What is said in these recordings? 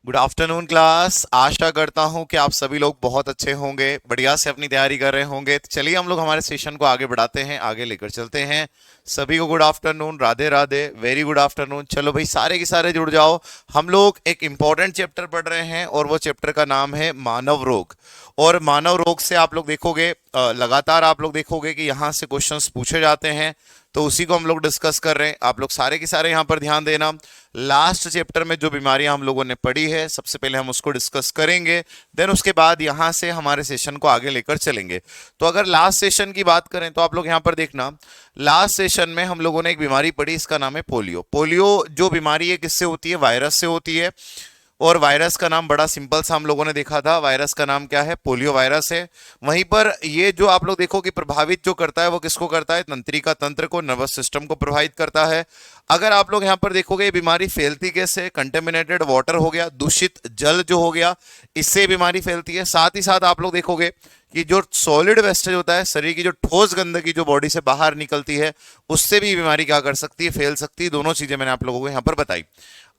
Good afternoon class. आशा करता हूं कि आप सभी लोग बहुत अच्छे होंगे, बढ़िया से अपनी तैयारी कर रहे होंगे। तो चलिए हम लोग हमारे सेशन को आगे बढ़ाते हैं, आगे लेकर चलते हैं। सभी को good afternoon, Radhe Radhe, very good afternoon. चलो भाई, सारे के सारे जुड़ जाओ। हम लोग एक इंपॉर्टेंट चैप्टर पढ़ रहे हैं और वो चैप्टर का नाम है मानव रोग। और मानव रोग से आप लोग देखोगे, लगातार आप लोग देखोगे कि यहाँ से क्वेश्चंस पूछे जाते हैं। तो उसी को हम लोग डिस्कस कर रहे हैं। आप लोग सारे के सारे यहाँ पर ध्यान देना। लास्ट चैप्टर में जो बीमारियां हम लोगों ने पढ़ी है, सबसे पहले हम उसको डिस्कस करेंगे। देन उसके बाद यहां से हमारे सेशन को आगे लेकर चलेंगे। तो अगर लास्ट सेशन की बात करें तो आप लोग यहां पर देखना, लास्ट सेशन में हम लोगों ने एक बीमारी पढ़ी, इसका नाम है पोलियो। पोलियो जो बीमारी है किससे होती है? वायरस से होती है। और वायरस का नाम बड़ा सिंपल सा हम लोगों ने देखा था, वायरस का नाम क्या है? पोलियो वायरस है। वहीं पर ये जो आप लोग देखो कि प्रभावित जो करता है वो किसको करता है? तंत्रिका तंत्र को, नर्वस सिस्टम को प्रभावित करता है। अगर आप लोग यहाँ पर देखोगे, ये बीमारी फैलती कैसे? कंटेमिनेटेड वाटर हो गया, दूषित जल जो हो गया, इससे बीमारी फैलती है। साथ ही साथ आप लोग देखोगे कि जो सॉलिड वेस्टेज होता है, शरीर की जो ठोस गंदगी जो बॉडी से बाहर निकलती है, उससे भी बीमारी क्या कर सकती है? फैल सकती है। दोनों चीजें मैंने आप लोगों को यहाँ पर बताई।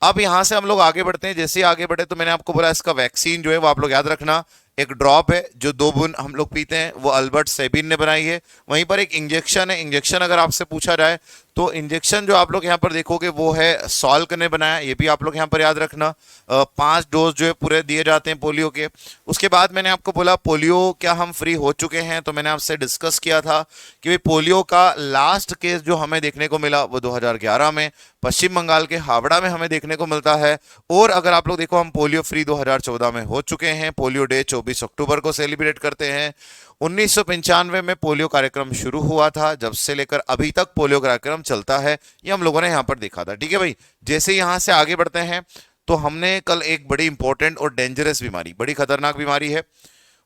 अब यहां से हम लोग आगे बढ़ते हैं। जैसे ही आगे बढ़े तो मैंने आपको बोला इसका वैक्सीन जो है वो आप लोग याद रखना, एक ड्रॉप है जो 2 बूंद हम लोग पीते हैं, वो अल्बर्ट सेबिन ने बनाई है। वहीं पर एक इंजेक्शन है। इंजेक्शन अगर आपसे पूछा जाए तो इंजेक्शन जो आप लोग यहाँ पर देखोगे वो है सॉल्क ने बनाया, ये भी आप लोग यहाँ पर याद रखना। 5 डोज जो है पूरे दिए जाते हैं पोलियो के। उसके बाद मैंने आपको बोला पोलियो क्या हम फ्री हो चुके हैं? तो मैंने आपसे डिस्कस किया था कि भाई पोलियो का लास्ट केस जो हमें देखने को मिला वो 2011 में पश्चिम बंगाल के हावड़ा में हमें देखने को मिलता है। और अगर आप लोग देखो, हम पोलियो फ्री 2014 में हो चुके हैं। पोलियो डे 24 अक्टूबर को सेलिब्रेट करते हैं। 1995 में पोलियो कार्यक्रम शुरू हुआ था, जब से लेकर अभी तक पोलियो कार्यक्रम चलता है। ये हम लोगों ने यहाँ पर देखा था। ठीक है भाई, जैसे यहाँ से आगे बढ़ते हैं तो हमने कल एक बड़ी इंपॉर्टेंट और डेंजरस बीमारी, बड़ी खतरनाक बीमारी है,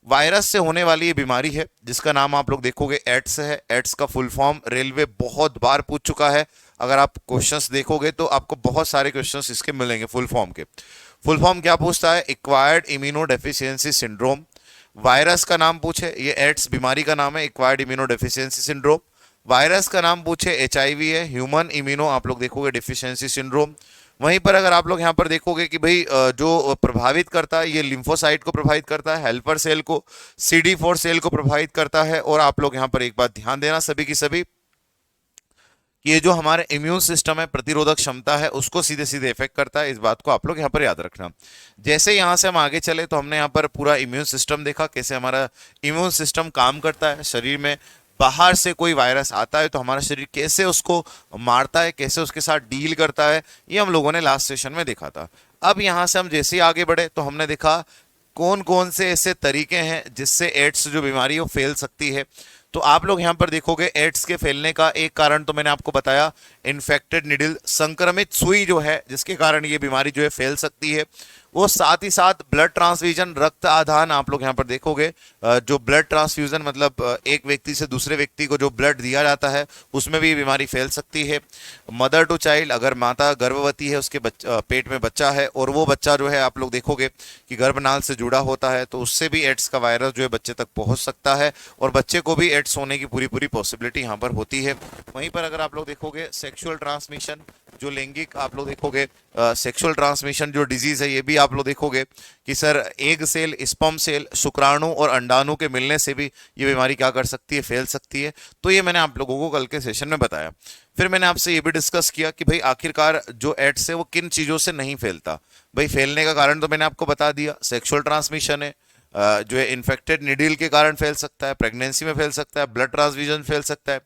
वायरस से होने वाली ये बीमारी है जिसका नाम आप लोग देखोगे एड्स है। एड्स का फुल फॉर्म रेलवे बहुत बार पूछ चुका है। अगर आप क्वेश्चंस देखोगे तो आपको बहुत सारे क्वेश्चंस इसके मिलेंगे फुल फॉर्म के। फुल फॉर्म क्या पूछता है? Acquired immuno deficiency syndrome. Virus का नाम पूछे, ये एड्स बीमारी का नाम है, acquired immuno deficiency syndrome. Virus का नाम पूछे, एचआईवी है, ह्यूमन इम्यूनो आप लोग देखोगे डेफिशिएंसी सिंड्रोम। वहीं पर अगर आप लोग यहाँ पर देखोगे कि भाई जो प्रभावित करता है, ये लिम्फोसाइट को प्रभावित करता है, हेल्पर सेल को, CD4 सेल को प्रभावित करता है। और आप लोग यहाँ पर एक बात ध्यान देना सभी की सभी, कि ये जो हमारे इम्यून सिस्टम है, प्रतिरोधक क्षमता है, उसको सीधे सीधे इफेक्ट करता है। इस बात को आप लोग यहाँ पर याद रखना। जैसे यहाँ से हम आगे चले तो हमने यहाँ पर पूरा इम्यून सिस्टम देखा, कैसे हमारा इम्यून सिस्टम काम करता है शरीर में। बाहर से कोई वायरस आता है तो हमारा शरीर कैसे उसको मारता है, कैसे उसके साथ डील करता है, ये हम लोगों ने लास्ट सेशन में देखा था। अब यहाँ से हम जैसे ही आगे बढ़े तो हमने देखा कौन कौन से ऐसे तरीके हैं जिससे एड्स जो बीमारी है वो फैल सकती है। तो आप लोग यहाँ पर देखोगे एड्स के फैलने का एक कारण तो मैंने आपको बताया, इन्फेक्टेड निडल, संक्रमित सुई जो है जिसके कारण ये बीमारी जो है फैल सकती है। वो साथ ही साथ ब्लड ट्रांसफ्यूजन, रक्त आदान, आप लोग यहाँ पर देखोगे जो ब्लड ट्रांसफ्यूजन मतलब एक व्यक्ति से दूसरे व्यक्ति को जो ब्लड दिया जाता है, उसमें भी ये बीमारी फैल सकती है। मदर टू चाइल्ड, अगर माता गर्भवती है, उसके पेट में बच्चा है और वो बच्चा जो है आप लोग देखोगे कि गर्भनाल से जुड़ा होता है, तो उससे भी एड्स का वायरस जो है बच्चे तक पहुंच सकता है और बच्चे को भी एड्स होने की पूरी पूरी पॉसिबिलिटी यहाँ पर होती है। वहीं पर अगर आप लोग देखोगे सेक्सुअल ट्रांसमिशन, जो लैंगिक आप लोग देखोगे सेक्सुअल ट्रांसमिशन जो डिजीज है, ये भी आप लोग देखोगे कि sir egg cell, sperm cell, शुक्राणु और अंडाणु के मिलने से भी ये बीमारी क्या कर सकती है? फैल सकती है। तो ये मैंने आप लोगों को कल के सेशन में बताया। फिर मैंने आपसे ये भी डिस्कस किया कि भाई आखिरकार जो एड्स है वो किन चीजों से नहीं फैलता। भाई फैलने का कारण तो मैंने आपको बता दिया, सेक्सुअल ट्रांसमिशन है, जो है इन्फेक्टेड निडल के कारण फैल सकता है, प्रेगनेंसी में फैल सकता है, ब्लड ट्रांसफ्यूजन फैल सकता है।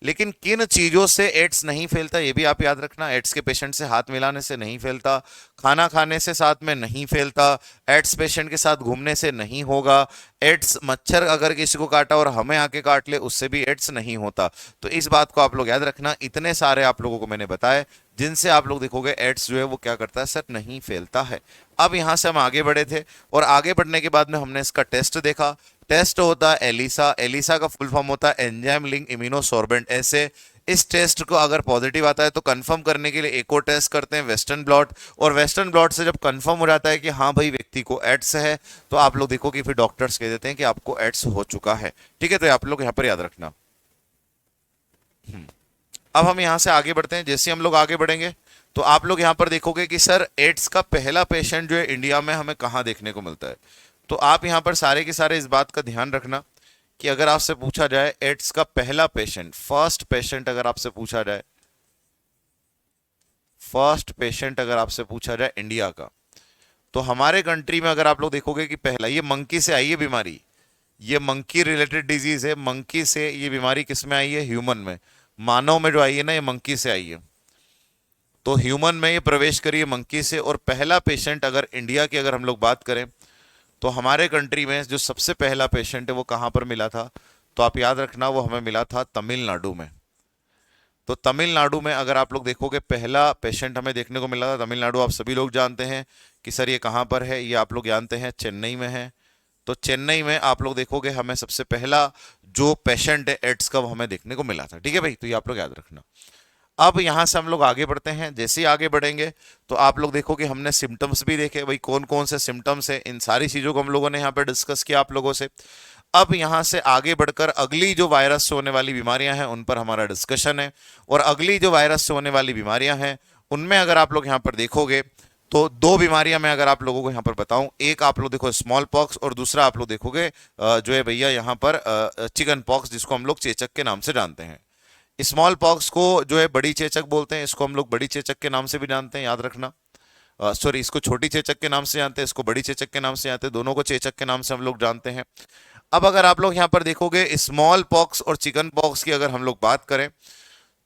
लेकिन किन चीजों से एड्स नहीं फैलता ये भी आप याद रखना। एड्स के पेशेंट से हाथ मिलाने से नहीं फैलता, खाना खाने से साथ में नहीं फैलता, एड्स पेशेंट के साथ घूमने से नहीं होगा, एड्स मच्छर अगर किसी को काटा और हमें आके काट ले उससे भी एड्स नहीं होता। तो इस बात को आप लोग याद रखना। इतने सारे आप लोगों को मैंने बताए जिनसे आप लोग देखोगे एड्स जो है वो क्या करता है सर? नहीं फैलता है। अब यहां से हम आगे बढ़े थे और आगे बढ़ने के बाद में हमने इसका टेस्ट देखा। टेस्ट होता है एलिसा। एलिसा का फुल फॉर्म होता है एंजाइम लिंक इम्यूनोसॉर्बेंट ऐसे। इस टेस्ट को अगर पॉजिटिव आता है तो कंफर्म करने के लिए एक और टेस्ट करते हैं, वेस्टर्न ब्लॉट। और वेस्टर्न ब्लॉट से जब कंफर्म हो जाता है कि हाँ भाई व्यक्ति को एड्स है, तो आप लोग देखो कि फिर डॉक्टर्स कह देते हैं कि आपको एड्स हो चुका है। ठीक है, तो आप लोग यहाँ पर याद रखना। अब हम यहाँ से आगे बढ़ते हैं। जैसे हम लोग आगे बढ़ेंगे तो आप लोग यहां पर देखोगे कि सर एड्स का पहला पेशेंट जो है इंडिया में हमें कहां देखने को मिलता है। तो आप यहां पर सारे के सारे इस बात का ध्यान रखना कि अगर आपसे पूछा जाए एड्स का पहला पेशेंट, फर्स्ट पेशेंट अगर आपसे पूछा जाए, फर्स्ट पेशेंट अगर आपसे पूछा जाए इंडिया का, तो हमारे कंट्री में अगर आप लोग देखोगे कि पहला ये मंकी से आई है बीमारी, ये मंकी रिलेटेड डिजीज है। मंकी से ये बीमारी किस में आई है? ह्यूमन में, मानव में जो आई है ना, ये मंकी से आई है। तो ह्यूमन में ये प्रवेश करी है मंकी से। और पहला पेशेंट अगर इंडिया की अगर हम लोग बात करें तो हमारे कंट्री में जो सबसे पहला पेशेंट है वो कहां पर मिला था? तो आप याद रखना वो हमें मिला था तमिलनाडु में। तो तमिलनाडु में अगर आप लोग देखोगे पहला पेशेंट हमें देखने को मिला था। तमिलनाडु आप सभी लोग जानते हैं कि सर ये कहां पर है, ये आप लोग जानते हैं चेन्नई में है। तो चेन्नई में आप लोग देखोगे हमें सबसे पहला जो पेशेंट है एड्स का वो हमें देखने को मिला था। ठीक है भाई, तो ये आप लोग याद रखना। अब यहां से हम लोग आगे बढ़ते हैं। जैसे ही आगे बढ़ेंगे तो आप लोग देखोगे हमने सिम्टम्स भी देखे, भाई कौन कौन से सिम्टम्स है, इन सारी चीजों को हम लोगों ने यहाँ पे डिस्कस किया आप लोगों से। अब यहां से आगे बढ़कर अगली जो वायरस से होने वाली बीमारियां हैं उन पर हमारा डिस्कशन है। और अगली जो वायरस से होने वाली बीमारियां हैं उनमें अगर आप लोग यहां पर देखोगे तो दो बीमारियां मैं अगर आप लोगों को यहां पर बताऊं, एक आप लोग देखो स्मॉल पॉक्स और दूसरा आप लोग देखोगे जो है भैया यहां पर चिकन पॉक्स, जिसको हम लोग चेचक के नाम से जानते हैं। स्मॉल पॉक्स को जो है बड़ी चेचक बोलते हैं, इसको हम लोग बड़ी चेचक के नाम से भी जानते हैं, याद रखना। सॉरी, इसको छोटी चेचक के नाम से जानते हैं, इसको बड़ी चेचक के नाम से जानते हैं, दोनों को चेचक के नाम से हम लोग जानते हैं। अब अगर आप लोग यहां पर देखोगे स्मॉल पॉक्स और चिकन पॉक्स की अगर हम लोग बात करें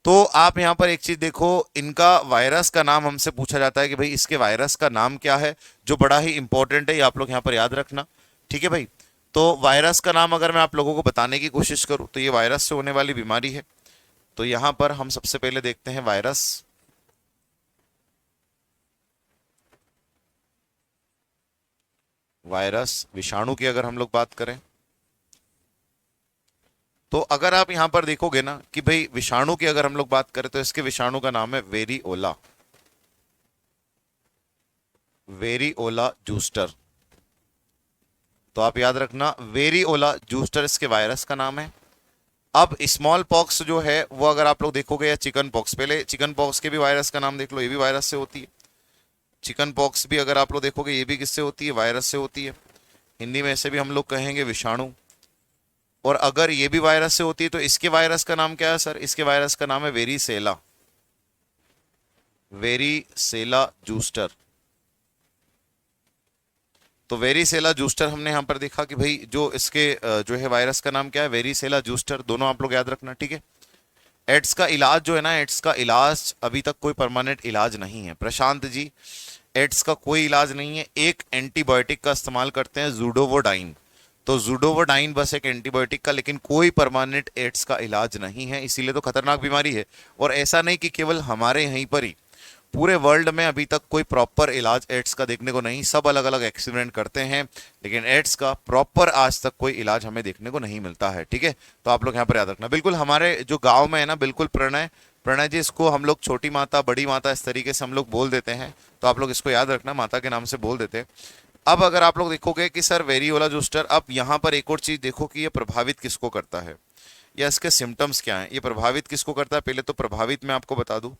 तो आप यहां पर एक चीज देखो, इनका वायरस का नाम हमसे पूछा जाता है कि भाई इसके वायरस का नाम क्या है, जो बड़ा ही इंपॉर्टेंट है, ये आप लोग यहां पर याद रखना। ठीक है भाई, तो वायरस का नाम अगर मैं आप लोगों को बताने की कोशिश करूं तो ये वायरस से होने वाली बीमारी है। तो यहां पर हम सबसे पहले देखते हैं वायरस। वायरस विषाणु की अगर हम लोग बात करें तो अगर आप यहां पर देखोगे ना कि भाई विषाणु की अगर हम लोग बात करें तो इसके विषाणु का नाम है वेरिओला, वेरिओला जूस्टर। तो आप याद रखना वेरिओला जूस्टर इसके वायरस का नाम है। अब स्मॉल पॉक्स जो है वो अगर आप लोग देखोगे, या चिकन पॉक्स, पहले चिकन पॉक्स के भी वायरस का नाम देख लो, ये भी वायरस से होती है। चिकन पॉक्स भी अगर आप लोग देखोगे ये भी किससे होती है? वायरस से होती है। हिंदी में ऐसे भी हम लोग कहेंगे विषाणु। और अगर ये भी वायरस से होती है तो इसके वायरस का नाम क्या है सर? इसके वायरस का नाम है वेरीसेला, वेरीसेला जूस्टर। तो वेरीसेला जूस्टर हमने यहां पर देखा कि भाई जो इसके जो है वायरस का नाम क्या है? Varicella zoster. दोनों आप लोग याद रखना। ठीक है, एड्स का इलाज जो है ना, एड्स का इलाज अभी तक कोई परमानेंट इलाज नहीं है प्रशांत जी, एड्स का कोई इलाज नहीं है। एक एंटीबायोटिक का इस्तेमाल करते हैं, जूडोवोडाइन। तो जूडोवोडाइन बस एक एंटीबायोटिक का, लेकिन कोई परमानेंट एड्स का इलाज नहीं है, इसीलिए तो खतरनाक बीमारी है। और ऐसा नहीं कि केवल हमारे यहीं पर ही, पूरे वर्ल्ड में अभी तक कोई प्रॉपर इलाज एड्स का देखने को नहीं। सब अलग अलग एक्सपेरिमेंट करते हैं लेकिन एड्स का प्रॉपर आज तक कोई इलाज हमें देखने को नहीं मिलता है। ठीक है, तो आप लोग यहाँ पर याद रखना। बिल्कुल हमारे जो गांव में है ना, बिल्कुल प्रणय, प्रणय जी इसको हम लोग छोटी माता, बड़ी माता इस तरीके से हम लोग बोल देते हैं, तो आप लोग इसको याद रखना, माता के नाम से बोल देते हैं। अब अगर आप लोग देखोगे कि सर वेरियोला जूस्टर, अब यहाँ पर एक और चीज देखो कि ये प्रभावित किसको करता है या इसके सिम्टम्स क्या हैं। ये प्रभावित किसको करता है? पहले तो प्रभावित मैं आपको बता दूं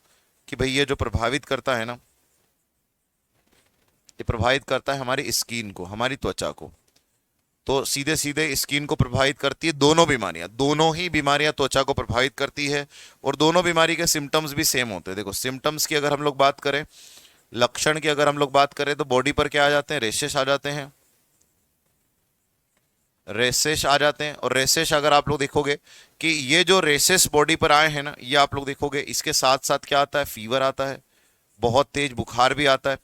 कि भाई ये जो प्रभावित करता है ना, ये प्रभावित करता है हमारी स्किन को, हमारी त्वचा को। तो सीधे सीधे स्किन को प्रभावित करती है। दोनों बीमारियां, दोनों ही बीमारियां त्वचा को प्रभावित करती है और दोनों बीमारी के सिम्टम्स भी सेम होते हैं। देखो सिम्टम्स की अगर हम लोग बात करें, लक्षण की अगर हम लोग बात करें तो बॉडी पर क्या आ जाते हैं? रेशेस आ जाते हैं, रेसेस आ जाते हैं। और रेसेस अगर आप लोग देखोगे कि ये जो रेसेस बॉडी पर आए हैं ना, ये आप लोग देखोगे इसके साथ साथ क्या आता है? फीवर आता है, बहुत तेज बुखार भी आता है।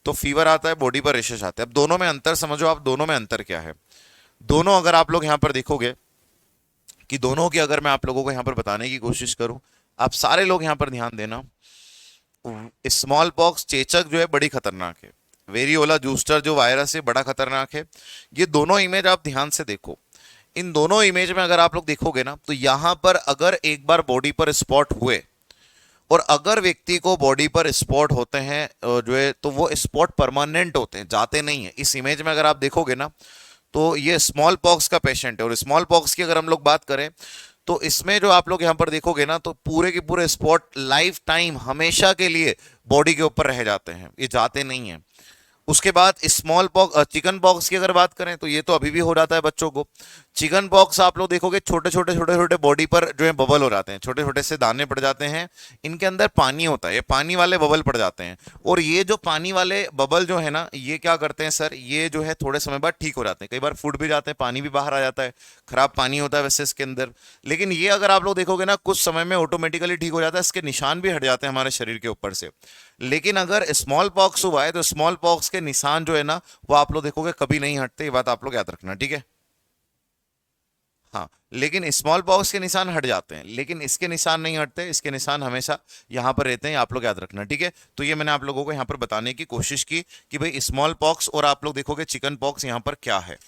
तो फीवर आता है, बॉडी पर रेशेस आते हैं। अब दोनों में अंतर समझो आप, दोनों में अंतर क्या है? दोनों अगर आप लोग यहां पर देखोगे कि दोनों की अगर मैं आप लोगों को यहां पर बताने की कोशिश करूं, आप सारे लोग यहां पर ध्यान देना। स्मॉल पॉक्स, चेचक जो है बड़ी खतरनाक है, वेरियोला जूस्टर जो वायरस है बड़ा खतरनाक है। ये दोनों इमेज आप ध्यान से देखो। इन दोनों इमेज में अगर आप लोग देखोगे ना तो यहां पर अगर एक बार बॉडी पर स्पॉट हुए और अगर व्यक्ति को बॉडी पर स्पॉट होते हैं जो है, तो वो स्पॉट परमानेंट होते हैं, जाते नहीं है। इस इमेज में अगर आप देखोगे ना तो ये स्मॉल पॉक्स का पेशेंट है। और स्मॉल पॉक्स की अगर हम लोग बात करें तो इसमें जो आप लोग यहां पर देखोगे ना, तो पूरे के पूरे स्पॉट लाइफ टाइम हमेशा के लिए बॉडी के ऊपर रह जाते हैं, ये जाते नहीं है। उसके बाद स्मॉल पॉक्स, चिकन पॉक्स की अगर बात करें तो ये तो अभी भी हो जाता है बच्चों को। चिकन पॉक्स आप लोग देखोगे छोटे छोटे बॉडी पर जो है बबल हो जाते हैं, छोटे छोटे से दाने पड़ जाते हैं, इनके अंदर पानी होता है, ये पानी वाले बबल पड़ जाते हैं। और ये जो पानी वाले बबल जो है ना, ये क्या करते हैं सर, ये जो है थोड़े समय बाद ठीक हो जाते हैं, कई बार फूट भी जाते हैं, पानी भी बाहर आ जाता है, खराब पानी होता है वैसे इसके अंदर। लेकिन ये अगर आप लोग देखोगे ना, कुछ समय में ऑटोमेटिकली ठीक हो जाता है, इसके निशान भी हट जाते हैं हमारे शरीर के ऊपर से। लेकिन अगर स्मॉल पॉक्स हुआ है तो स्मॉल पॉक्स के निशान जो है ना, वो आप लोग देखोगे कभी नहीं हटते, ये बात आप लोग याद रखना, ठीक है। हाँ, लेकिन स्मॉल पॉक्स के निशान हट जाते हैं, लेकिन इसके निशान नहीं हटते, इसके निशान हमेशा यहां पर रहते हैं, आप लोग याद रखना, ठीक है। तो ये मैंने आप लोगों को यहां पर बताने की कोशिश की कि भाई स्मॉल पॉक्स और आप लोग देखोगे चिकन पॉक्स यहां पर क्या है।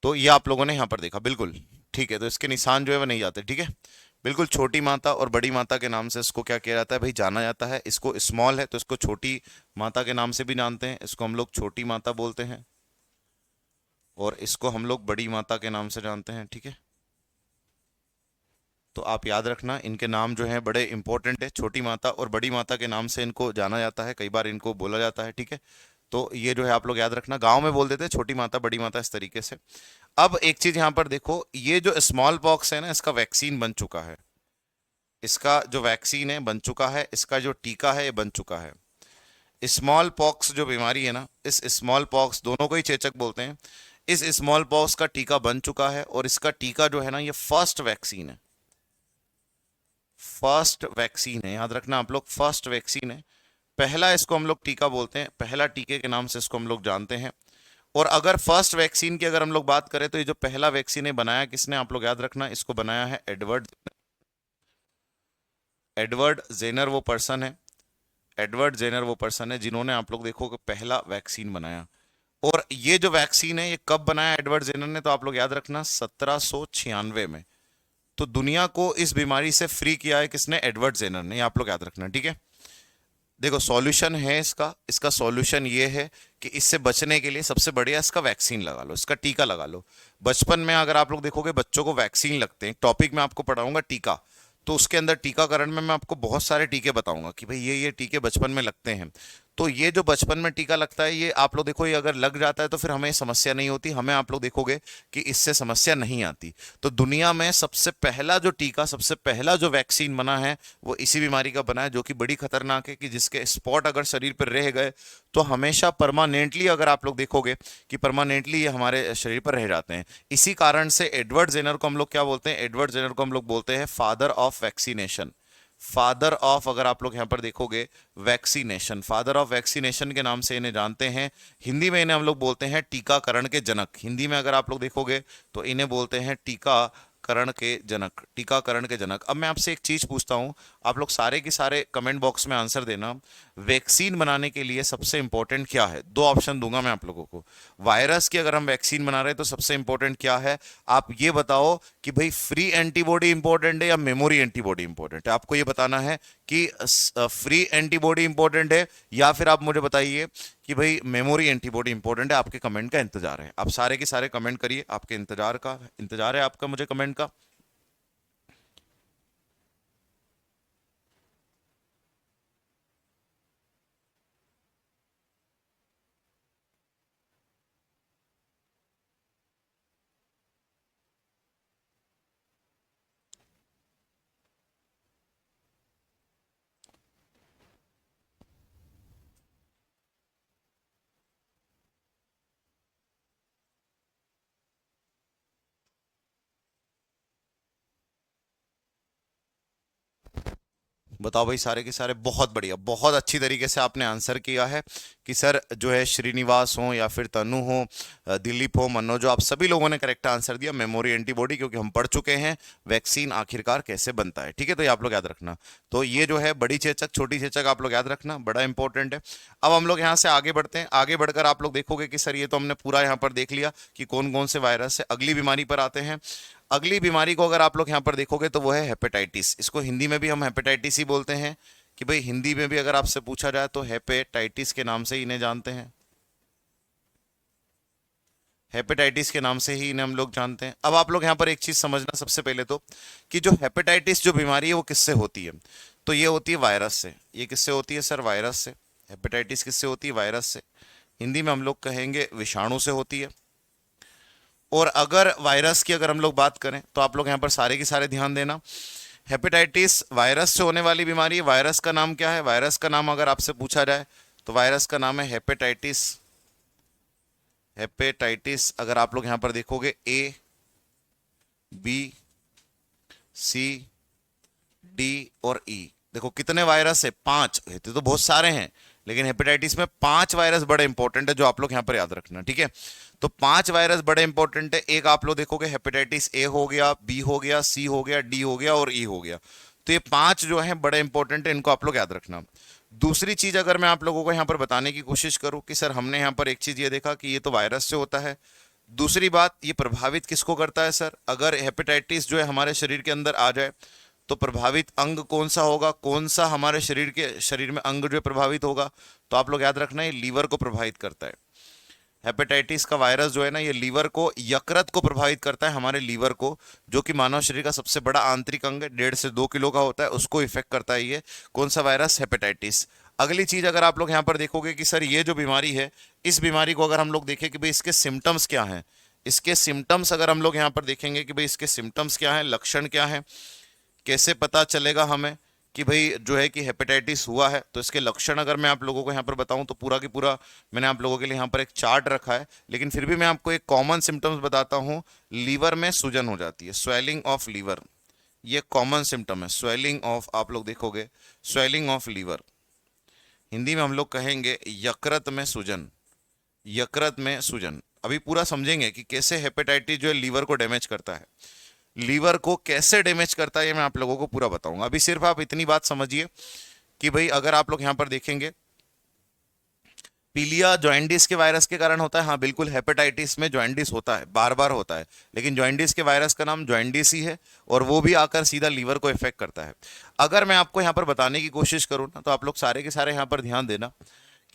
तो ये आप लोगों ने यहां पर देखा, बिल्कुल ठीक है। तो इसके निशान जो है वो नहीं जाते, ठीक है। बिल्कुल, छोटी माता और बड़ी माता के नाम से इसको क्या किया जाता है भाई, जाना जाता है। इसको स्मॉल है तो इसको छोटी माता के नाम से भी जानते हैं, इसको हम लोग छोटी माता बोलते हैं, और इसको हम लोग बड़ी माता के नाम से जानते हैं, ठीक है। तो आप याद रखना, इनके नाम जो हैं बड़े इंपॉर्टेंट है, छोटी माता और बड़ी माता के नाम से इनको जाना जाता है, कई बार इनको बोला जाता है, ठीक है। तो ये जो है आप लोग याद रखना, गांव में बोल देते हैं छोटी माता बड़ी माता इस तरीके से। अब एक चीज यहां पर देखो, ये जो स्मॉल पॉक्स है ना, इसका वैक्सीन बन चुका है, इसका जो वैक्सीन है बन चुका है, इसका जो टीका है ये बन चुका है। स्मॉल पॉक्स जो बीमारी है ना, इस स्मॉल पॉक्स, दोनों को ही चेचक बोलते हैं, इस स्मॉल पॉक्स का टीका बन चुका है, और इसका टीका जो है ना, ये फर्स्ट वैक्सीन है, फर्स्ट वैक्सीन है, याद रखना आप लोग, फर्स्ट वैक्सीन है। पहला इसको हम लोग टीका बोलते हैं, पहला टीके के नाम से इसको हम लोग जानते हैं। और अगर फर्स्ट वैक्सीन की अगर हम लोग बात करें, तो ये जो पहला वैक्सीन है बनाया किसने, आप लोग याद रखना, इसको बनाया है एडवर्ड, एडवर्ड जेनर वो पर्सन है, एडवर्ड जेनर वो पर्सन है जिन्होंने आप लोग देखो कि पहला वैक्सीन बनाया। और ये जो वैक्सीन है ये कब बनाया एडवर्ड जेनर ने, तो आप लोग याद रखना 1796 में। तो दुनिया को इस बीमारी से फ्री किया है किसने, एडवर्ड जेनर ने, ये आप लोग याद रखना, ठीक है। देखो सॉल्यूशन है इसका, इसका सॉल्यूशन ये है कि इससे बचने के लिए सबसे बढ़िया इसका वैक्सीन लगा लो, इसका टीका लगा लो। बचपन में अगर आप लोग देखोगे बच्चों को वैक्सीन लगते हैं, टॉपिक में आपको पढ़ाऊंगा टीका, तो उसके अंदर टीकाकरण में मैं आपको बहुत सारे टीके बताऊंगा कि भाई ये टीके बचपन में लगते हैं। तो ये जो बचपन में टीका लगता है, ये आप लोग देखो, ये अगर लग जाता है तो फिर हमें समस्या नहीं होती, हमें आप लोग देखोगे कि इससे समस्या नहीं आती। तो दुनिया में सबसे पहला जो टीका, सबसे पहला जो वैक्सीन बना है, वो इसी बीमारी का बना है, जो कि बड़ी खतरनाक है, कि जिसके स्पॉट अगर शरीर पर रह गए तो हमेशा परमानेंटली, अगर आप लोग देखोगे कि परमानेंटली ये हमारे शरीर पर रह जाते हैं। इसी कारण से एडवर्ड जेनर को हम लोग क्या बोलते हैं, एडवर्ड जेनर को हम लोग बोलते हैं father of vaccination, father of, अगर आप लोग यहां पर देखोगे, वैक्सीनेशन, फादर ऑफ वैक्सीनेशन के नाम से इन्हें जानते हैं। हिंदी में इन्हें हम लोग बोलते हैं टीकाकरण के जनक, हिंदी में अगर आप लोग देखोगे तो इन्हें बोलते हैं टीकाकरण के जनक, टीकाकरण के जनक। अब मैं आपसे एक चीज पूछता हूं, आप लोग सारे के सारे कमेंट बॉक्स में आंसर देना, वैक्सीन बनाने के लिए सबसे इंपॉर्टेंट क्या है, दो ऑप्शन दूंगा मैं आप लोगों को। वायरस की अगर हम वैक्सीन बना रहे हैं तो सबसे इंपॉर्टेंट क्या है, आप ये बताओ कि भाई फ्री एंटीबॉडी इंपॉर्टेंट है या मेमोरी एंटीबॉडी इंपॉर्टेंट है, आपको ये बताना है कि फ्री एंटीबॉडी इंपॉर्टेंट है, या फिर आप मुझे बताइए कि भाई मेमोरी एंटीबॉडी इंपॉर्टेंट है। आपके कमेंट का इंतजार है, आप सारे के सारे कमेंट करिए, आपके इंतजार है आपका मुझे कमेंट का। बताओ भाई, सारे के सारे बहुत बढ़िया, बहुत अच्छी तरीके से आपने आंसर किया है कि सर जो है श्रीनिवास हो या फिर तनु हो, दिलीप हो, मनोज हो, आप सभी लोगों ने करेक्ट आंसर दिया, मेमोरी एंटीबॉडी, क्योंकि हम पढ़ चुके हैं वैक्सीन आखिरकार कैसे बनता है। ठीक है, तो ये आप लोग याद रखना। तो ये जो है बड़ी चेचक छोटी चेचक आप लोग याद रखना, बड़ा इंपॉर्टेंट है। अब हम लोग यहाँ से आगे बढ़ते हैं। आगे बढ़कर आप लोग देखोगे कि सर ये तो हमने पूरा यहाँ पर देख लिया कि कौन कौन से वायरस है। अगली बीमारी पर आते हैं। अगली बीमारी को अगर आप लोग यहाँ पर देखोगे तो वो है हेपेटाइटिस। इसको हिंदी में भी हम हेपेटाइटिस ही बोलते हैं कि भाई हिंदी में भी अगर आपसे पूछा जाए तो हेपेटाइटिस के नाम से ही इन्हें जानते हैं, हेपेटाइटिस के नाम से ही इन्हें हम लोग जानते हैं। अब आप लोग यहाँ पर एक चीज समझना सबसे पहले तो, कि जो हेपेटाइटिस जो बीमारी है वो किससे होती है। तो ये होती है वायरस से। ये किससे होती है सर? वायरस से। हेपेटाइटिस किससे होती है? वायरस से। हिंदी में हम लोग कहेंगे विषाणु से होती है। और अगर वायरस की अगर हम लोग बात करें तो आप लोग यहाँ पर सारे के सारे ध्यान देना, हेपेटाइटिस वायरस से होने वाली बीमारी है। वायरस का नाम क्या है? वायरस का नाम अगर आपसे पूछा जाए तो वायरस का नाम है हेपेटाइटिस। हेपेटाइटिस अगर आप लोग यहां पर देखोगे ए, बी, सी, डी और ई। देखो कितने वायरस है? 5 है तो बहुत सारे हैं, लेकिन हेपेटाइटिस में 5 वायरस बड़े इंपॉर्टेंट है जो आप लोग यहां पर याद रखना। ठीक है, तो 5 वायरस बड़े इंपॉर्टेंट है। एक आप लोग देखोगे हेपेटाइटिस ए हो गया, बी हो गया, सी हो गया, डी हो गया और ई हो गया। तो ये 5 जो है बड़े इंपॉर्टेंट है, इनको आप लोग याद रखना। दूसरी चीज अगर मैं आप लोगों को यहां पर बताने की कोशिश करूं कि सर हमने यहां पर एक चीज ये देखा कि ये तो वायरस से होता है। दूसरी बात, ये प्रभावित किसको करता है सर? अगर हेपेटाइटिस जो है हमारे शरीर के अंदर आ जाए तो प्रभावित अंग कौन सा होगा? कौन सा हमारे शरीर में अंग जो है प्रभावित होगा? तो आप लोग याद रखना, ये लीवर को प्रभावित करता है। हेपेटाइटिस का वायरस जो है ना, ये लीवर को, यकृत को प्रभावित करता है, हमारे लीवर को, जो कि मानव शरीर का सबसे बड़ा आंतरिक अंग है, 1.5 से 2 किलो का होता है, उसको इफेक्ट करता है ये। कौन सा वायरस? हेपेटाइटिस। अगली चीज अगर आप लोग यहाँ पर देखोगे कि सर ये जो बीमारी है, इस बीमारी को अगर हम लोग देखें कि भाई इसके सिम्टम्स क्या हैं, इसके सिम्टम्स अगर हम लोग यहाँ पर देखेंगे कि भाई इसके सिम्टम्स क्या हैं, लक्षण क्या हैं, कैसे पता चलेगा हमें कि भाई जो है कि हेपेटाइटिस हुआ है। तो इसके लक्षण अगर मैं आप लोगों को यहाँ पर बताऊं तो पूरा की पूरा मैंने आप लोगों के लिए यहाँ पर एक चार्ट रखा है, लेकिन फिर भी मैं आपको एक कॉमन सिम्टम्स बताता हूँ। लीवर में सूजन हो जाती है, स्वेलिंग ऑफ लीवर, ये कॉमन सिम्टम है, स्वेलिंग ऑफ, आप लोग देखोगे स्वेलिंग ऑफ लीवर। हिंदी में हम लोग कहेंगे यकृत में सूजन, यकृत में सूजन। अभी पूरा समझेंगे कि कैसे हेपेटाइटिस जो है लीवर को डैमेज करता है, लीवर को कैसे डैमेज करता है, ये मैं आप लोगों को पूरा बताऊंगा। अभी सिर्फ आप इतनी बात समझिए कि भाई अगर आप लोग यहां पर देखेंगे, पीलिया जॉइंडिस के वायरस के कारण होता है। हाँ बिल्कुल, हेपेटाइटिस में जॉइंडिस होता है, बार बार होता है, लेकिन जॉइंडिस के वायरस का नाम जॉइंडिस ही है, और वो भी आकर सीधा लीवर को इफेक्ट करता है। अगर मैं आपको यहाँ पर बताने की कोशिश करूँ ना, तो आप लोग सारे के सारे यहाँ पर ध्यान देना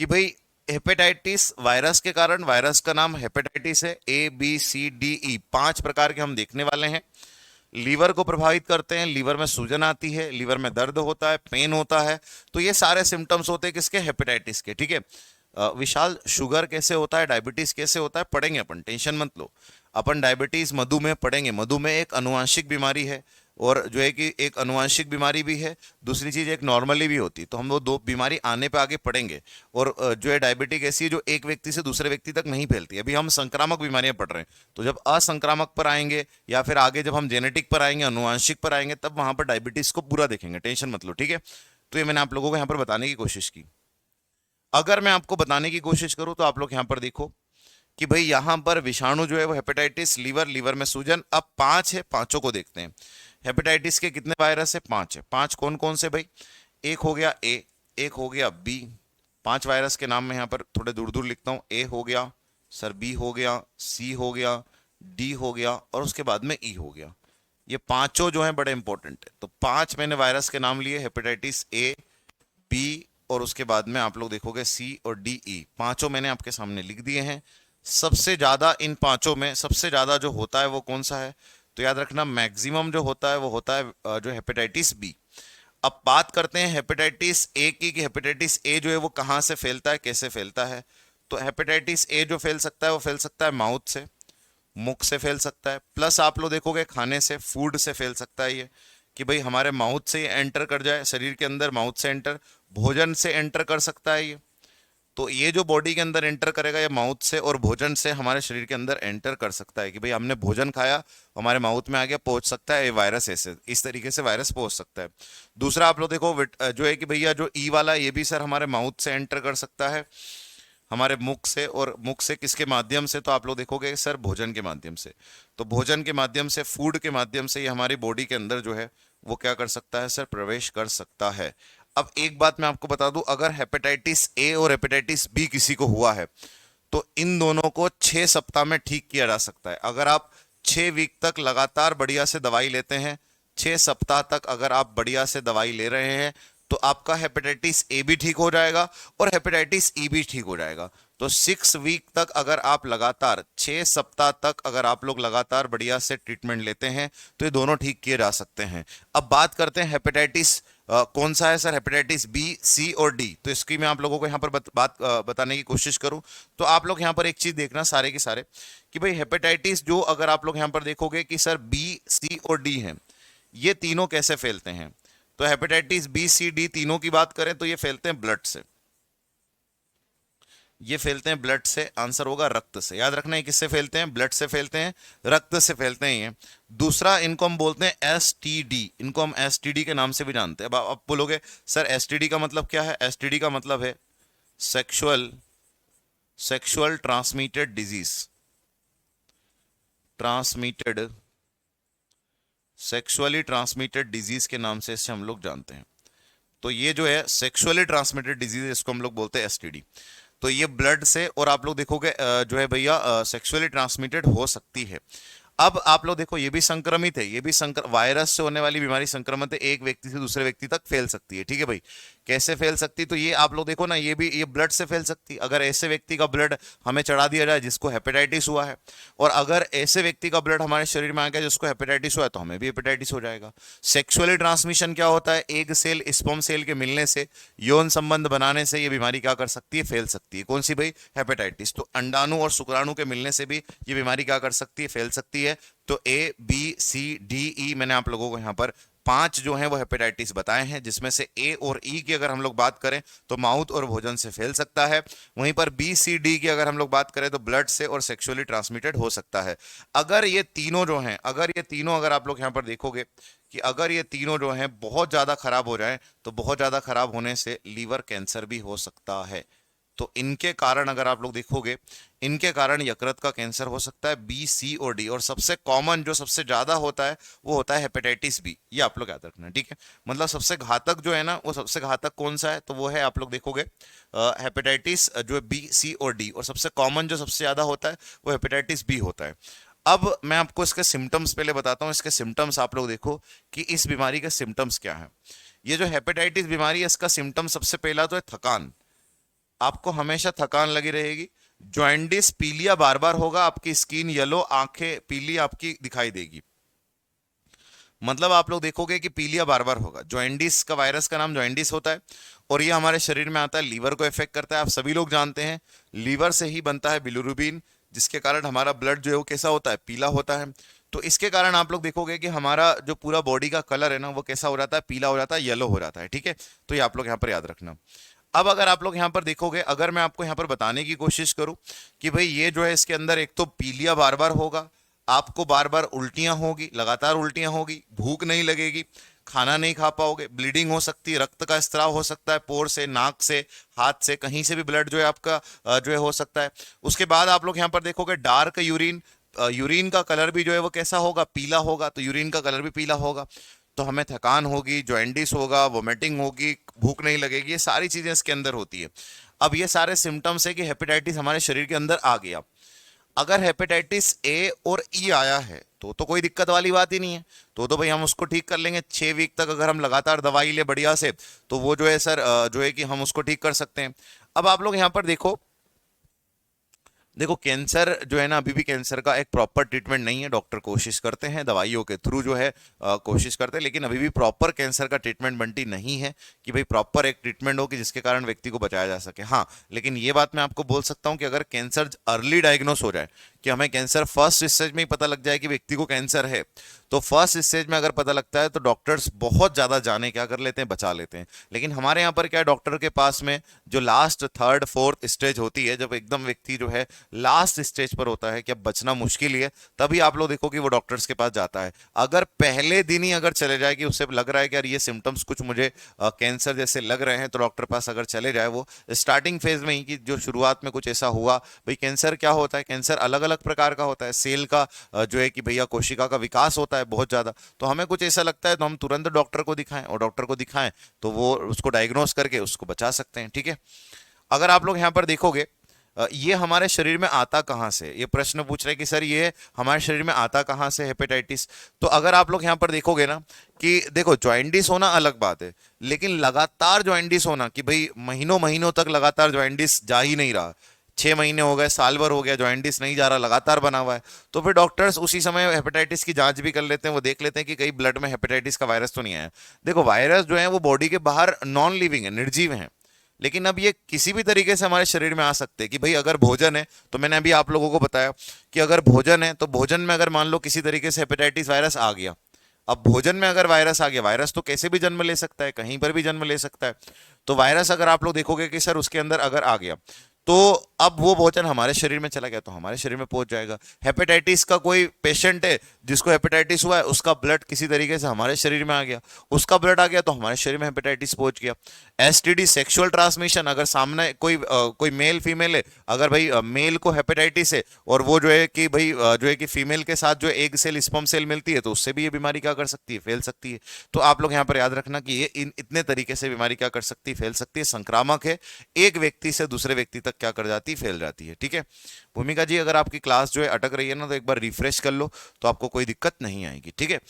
कि भाई हेपेटाइटिस वायरस के कारण, वायरस का नाम हेपेटाइटिस है, A B C D E, 5 प्रकार के हम देखने वाले हैं। लीवर को प्रभावित करते हैं, लीवर में सूजन आती है, लीवर में दर्द होता है, पेन होता है। तो ये सारे सिम्टम्स होते हैं किसके? हेपेटाइटिस के। ठीक है, विशाल शुगर कैसे होता है, डायबिटीज कैसे होता है, पढ़ेंगे अपन, टेंशन मत लो। अपन डायबिटीज, मधुमेह पढ़ेंगे। मधुमेह एक अनुवांशिक बीमारी है, और जो है कि एक अनुवांशिक बीमारी भी है, दूसरी चीज एक नॉर्मली भी होती है। तो हम वो दो बीमारी आने पे आगे पढ़ेंगे। और जो है डायबिटिक ऐसी है जो एक व्यक्ति से दूसरे व्यक्ति तक नहीं फैलती। अभी हम संक्रामक बीमारियां पढ़ रहे हैं, तो जब असंक्रामक पर आएंगे या फिर आगे जब हम जेनेटिक पर आएंगे, अनुवांशिक पर आएंगे, तब वहां पर डायबिटीज को पूरा देखेंगे, टेंशन मत लो। ठीक है, तो ये मैंने आप लोगों को यहाँ पर बताने की कोशिश की। अगर मैं आपको बताने की कोशिश करूं तो आप लोग यहां पर देखो कि भाई यहां पर विषाणु जो है वो हेपेटाइटिस, लीवर, लीवर में सूजन। अब 5 है, पांचों को देखते हैं। हेपेटाइटिस के कितने वायरस है? 5 है। 5 कौन कौन से भाई? एक हो गया ए, एक हो गया बी। 5 वायरस के नाम मैं यहाँ पर थोड़े दूर दूर लिखता हूँ। ए हो गया सर, बी हो गया, सी हो गया, डी हो गया, और उसके बाद में ई हो गया। ये पांचों जो है बड़े इंपॉर्टेंट है। तो 5 मैंने वायरस के नाम लिए, हेपेटाइटिस ए, बी, और उसके बाद में आप लोग देखोगे सी और डी ई। पांचों मैंने आपके सामने लिख दिए हैं। सबसे ज्यादा इन पांचों में सबसे ज्यादा जो होता है वो कौन सा है? तो याद रखना, मैक्सिमम जो होता है वो होता है जो हेपेटाइटिस बी। अब बात करते हैं हेपेटाइटिस ए की, कि हेपेटाइटिस ए जो है वो कहाँ से फैलता है, कैसे फैलता है। तो हेपेटाइटिस ए जो फैल सकता है वो फैल सकता है माउथ से, मुख से फैल सकता है, प्लस आप लोग देखोगे खाने से, फूड से फैल सकता है ये, कि भाई हमारे माउथ से एंटर कर जाए शरीर के अंदर, माउथ से एंटर, भोजन से एंटर कर सकता है ये। तो ये जो बॉडी के अंदर एंटर करेगा ये माउथ से और भोजन से हमारे शरीर के अंदर एंटर कर सकता है कि भाई हमने भोजन खाया, हमारे माउथ में आ गया, पहुंच सकता है ये वायरस, ऐसे इस तरीके से वायरस पहुंच सकता है। दूसरा आप लोग देखो जो है कि भैया जो ई वाला ये भी सर हमारे माउथ से एंटर कर सकता है, हमारे मुख से। और मुख से किसके माध्यम से, तो आप लोग देखोगे सर भोजन के माध्यम से। तो भोजन के माध्यम से, फूड के माध्यम से ये हमारी बॉडी के अंदर जो है वो क्या कर सकता है सर, प्रवेश कर सकता है। अब एक बात मैं आपको बता दूं, अगर हेपेटाइटिस ए और हेपेटाइटिस बी किसी को हुआ है तो इन दोनों को 6 सप्ताह में ठीक किया जा सकता है। अगर आप 6 वीक तक लगातार बढ़िया से दवाई लेते हैं, 6 सप्ताह तक अगर आप बढ़िया से दवाई ले रहे हैं तो आपका हेपेटाइटिस ए भी ठीक हो जाएगा और हेपेटाइटिस ई भी ठीक हो जाएगा। तो 6 वीक तक अगर आप लगातार, 6 सप्ताह तक अगर आप लोग लगातार बढ़िया से ट्रीटमेंट लेते हैं तो ये दोनों ठीक किए जा सकते हैं। अब बात करते हैं हेपेटाइटिस कौन सा है सर, हेपेटाइटिस बी, सी और डी। तो इसकी मैं आप लोगों को यहाँ पर बताने की कोशिश करूं तो आप लोग यहाँ पर एक चीज देखना सारे के सारे कि भाई हेपेटाइटिस जो अगर आप लोग यहाँ पर देखोगे कि सर बी, सी और डी हैं, ये तीनों कैसे फैलते हैं। तो हेपेटाइटिस बी, सी, डी तीनों की बात करें तो ये फैलते हैं ब्लड से, ये फैलते हैं ब्लड से। आंसर होगा रक्त से। याद रखना है किससे फैलते हैं, ब्लड से फैलते हैं, रक्त से फैलते हैं ये। दूसरा इनको हम बोलते हैं एसटीडी, इनको हम एसटीडी के नाम से भी जानते हैं। अब आप बोलोगे सर एसटीडी का मतलब क्या है, एसटीडी का मतलब है sexual transmitted disease, sexually transmitted disease के नाम से इसे हम लोग जानते हैं। तो ये जो है सेक्सुअली ट्रांसमिटेड डिजीज, इसको हम लोग बोलते हैं एसटीडी। तो ये ब्लड से, और आप लोग देखोगे जो है भैया सेक्सुअली ट्रांसमिटेड हो सकती है। अब आप लोग देखो ये भी संक्रमित है, ये भी वायरस से होने वाली बीमारी संक्रमित है, एक व्यक्ति से दूसरे व्यक्ति तक फैल सकती है। ठीक है भाई, कैसे फैल सकती, तो ये आप लोग देखो ना, ये भी ये ब्लड से फैल सकती है। अगर ऐसे व्यक्ति का ब्लड हमें चढ़ा दिया जाए जिसको हेपेटाइटिस हुआ है, और अगर ऐसे व्यक्ति का ब्लड हमारे शरीर में आ गया जिसको हेपेटाइटिस हुआ है, तो हमें भी हेपेटाइटिस हो जाएगा। सेक्सुअली ट्रांसमिशन क्या होता है, एग सेल स्पर्म सेल के मिलने से, यौन संबंध बनाने से ये बीमारी क्या कर सकती है, फैल सकती है। कौन सी भाई, हेपेटाइटिस। तो अंडाणु और शुक्राणु के मिलने से भी ये बीमारी क्या कर सकती है, फैल सकती है। तो ए, बी, सी, डी, ई मैंने आप लोगों को यहाँ पर 5 जो हैं वो हेपेटाइटिस बताए हैं, जिसमें से ए और ई की अगर हम लोग बात करें तो माउथ और भोजन से फैल सकता है। वहीं पर बी, सी, डी की अगर हम लोग बात करें तो ब्लड से और सेक्सुअली ट्रांसमिटेड हो सकता है। अगर ये तीनों जो हैं, अगर आप लोग यहाँ पर देखोगे कि अगर ये तीनों जो हैं बहुत ज्यादा खराब हो जाए तो बहुत ज्यादा खराब होने से लीवर कैंसर भी हो सकता है। तो इनके कारण अगर आप लोग देखोगे, इनके कारण यकृत का कैंसर हो सकता है, बी, सी और डी। और सबसे कॉमन जो सबसे ज्यादा होता है वो होता है हेपेटाइटिस बी। ये आप लोग याद रखना, ठीक है। मतलब सबसे घातक जो है ना, वो सबसे घातक कौन सा है, तो वो है आप लोग देखोगे हेपेटाइटिस जो है बी, सी और डी। और सबसे कॉमन जो सबसे ज्यादा होता है वो हेपेटाइटिस बी होता है। अब मैं आपको इसके सिम्टम्स पहले बताता हूं। इसके सिम्टम्स आप लोग देखो कि इस बीमारी के सिम्टम्स क्या है। ये जो हेपेटाइटिस बीमारी है, इसका सिम्टम सबसे पहला तो है थकान। आपको हमेशा थकान लगी रहेगी। जॉइंडिस, पीलिया बार बार होगा, आपकी स्किन येलो, आंखें पीली आपकी दिखाई देगी। मतलब आप लोग देखोगे कि पीलिया बार बार होगा। जॉइंडिस का, वायरस का नाम जॉइंडिस होता है और ये हमारे शरीर में आता है, लीवर को इफेक्ट करता है। आप सभी लोग जानते हैं लीवर से ही बनता है बिलिरुबिन, जिसके कारण हमारा ब्लड जो है वो कैसा होता है, पीला होता है। तो इसके कारण आप लोग देखोगे कि हमारा जो पूरा बॉडी का कलर है ना वो कैसा हो जाता है, पीला हो जाता है, येलो हो जाता है। ठीक है, तो ये आप लोग यहाँ पर याद रखना। अब अगर आप लोग यहाँ पर देखोगे, अगर मैं आपको यहाँ पर बताने की कोशिश करूं कि भाई ये जो है इसके अंदर एक तो पीलिया बार बार होगा, आपको बार बार उल्टियां होगी, लगातार उल्टियां होगी, भूख नहीं लगेगी, खाना नहीं खा पाओगे, ब्लीडिंग हो सकती है, रक्त का स्त्राव हो सकता है, पोर से, नाक से, हाथ से, कहीं से भी ब्लड जो है आपका जो है हो सकता है। उसके बाद आप लोग यहाँ पर देखोगे डार्क यूरिन, यूरिन का कलर भी जो है वो कैसा होगा, पीला होगा। तो यूरिन का कलर भी पीला होगा। तो हमें थकान होगी, जॉइंडिस होगा, वोमिटिंग होगी, भूख नहीं लगेगी, ये सारी चीजें इसके अंदर होती है। अब ये सारे सिम्टम्स है कि हेपेटाइटिस हमारे शरीर के अंदर आ गया। अगर हेपेटाइटिस ए और ई आया है तो कोई दिक्कत वाली बात ही नहीं है, तो भाई हम उसको ठीक कर लेंगे। 6 वीक तक अगर हम लगातार दवाई ले बढ़िया से तो वो जो है सर जो है कि हम उसको ठीक कर सकते हैं। अब आप लोग यहाँ पर देखो कैंसर जो है ना, अभी भी कैंसर का एक प्रॉपर ट्रीटमेंट नहीं है। डॉक्टर कोशिश करते हैं दवाइयों के थ्रू जो है कोशिश करते हैं, लेकिन अभी भी प्रॉपर कैंसर का ट्रीटमेंट बनती नहीं है कि भाई प्रॉपर एक ट्रीटमेंट हो कि जिसके कारण व्यक्ति को बचाया जा सके। हाँ, लेकिन ये बात मैं आपको बोल सकता हूं कि अगर कैंसर अर्ली डायग्नोस हो जाए, कि हमें कैंसर फर्स्ट स्टेज में ही पता लग जाए कि व्यक्ति को कैंसर है, तो फर्स्ट स्टेज में अगर पता लगता है तो डॉक्टर्स बहुत ज्यादा जाने क्या कर लेते हैं, बचा लेते हैं। लेकिन हमारे यहाँ पर क्या है, डॉक्टर के पास में जो लास्ट थर्ड फोर्थ स्टेज होती है, जब एकदम व्यक्ति जो है लास्ट स्टेज पर होता है कि अब बचना मुश्किल ही है, तभी आप लोग देखो कि वो डॉक्टर्स के पास जाता है। अगर पहले दिन ही अगर चले जाए कि उससे लग रहा है कि यार ये सिम्टम्स कुछ मुझे कैंसर जैसे लग रहे हैं, तो डॉक्टर पास अगर चले जाए वो स्टार्टिंग फेज में ही, कि जो शुरुआत में कुछ ऐसा हुआ। भाई कैंसर क्या होता है, कैंसर अलग अलग प्रकार का होता है। सेल का जो है कि भैया कोशिका का विकास होता है बहुत ज्यादा, तो हमें कुछ ऐसा लगता है तो हम तुरंत डॉक्टर को दिखाएं, और डॉक्टर को दिखाएं तो वो उसको डायग्नोस करके उसको बचा सकते हैं। ठीक है, अगर आप लोग यहाँ पर देखोगे, ये हमारे शरीर में आता कहाँ से, ये प्रश्न पूछ रहे हैं कि सर ये हमारे शरीर में आता कहाँ से हेपेटाइटिस। तो अगर आप लोग यहाँ पर देखोगे ना कि देखो जॉइंटिस होना अलग बात है, लेकिन लगातार जॉइंटिस होना कि भाई महीनों महीनों तक लगातार जॉइंटिस जा ही नहीं रहा, 6 महीने हो गए, साल भर हो गया, जॉइंटिस नहीं जा रहा, लगातार बना हुआ है, तो फिर डॉक्टर्स उसी समय हेपेटाइटिस की जांच भी कर लेते हैं। वो देख लेते हैं कि कहीं ब्लड में हेपेटाइटिस का वायरस तो नहीं आया। देखो वायरस जो है वो बॉडी के बाहर नॉन लिविंग है, निर्जीव है, लेकिन अब ये किसी भी तरीके से हमारे शरीर में आ सकते हैं। कि भाई अगर भोजन है, तो मैंने अभी आप लोगों को बताया कि अगर भोजन है तो भोजन में अगर मान लो किसी तरीके से हेपेटाइटिस वायरस आ गया, अब भोजन में अगर वायरस आ गया, वायरस तो कैसे भी जन्म ले सकता है, कहीं पर भी जन्म ले सकता है, तो वायरस अगर आप लोग देखोगे कि सर उसके अंदर अगर आ गया, तो अब वो भोजन हमारे शरीर में चला गया तो हमारे शरीर में पहुंच जाएगा। हेपेटाइटिस का कोई पेशेंट है जिसको हेपेटाइटिस हुआ है, उसका ब्लड किसी तरीके से हमारे शरीर में आ गया, उसका ब्लड आ गया तो हमारे शरीर में हेपेटाइटिस पहुंच गया। एसटीडी सेक्सुअल ट्रांसमिशन, अगर सामने कोई मेल फीमेल है, अगर भाई मेल को हेपेटाइटिस है और वो जो है कि भाई जो है कि फीमेल के साथ जो एग सेल स्पर्म सेल मिलती है, तो उससे भी ये बीमारी क्या कर सकती है, फैल सकती है। तो आप लोग यहाँ पर याद रखना कि ये इतने तरीके से बीमारी क्या कर सकती है, फैल सकती है, संक्रामक है, एक व्यक्ति से दूसरे व्यक्ति तक क्या कर जाती है, फैल जाती है। ठीक है भूमिका जी, अगर आपकी क्लास जो है अटक रही है ना, तो एक बार रिफ्रेश कर लो तो आपको कोई दिक्कत नहीं आएगी। ठीक है,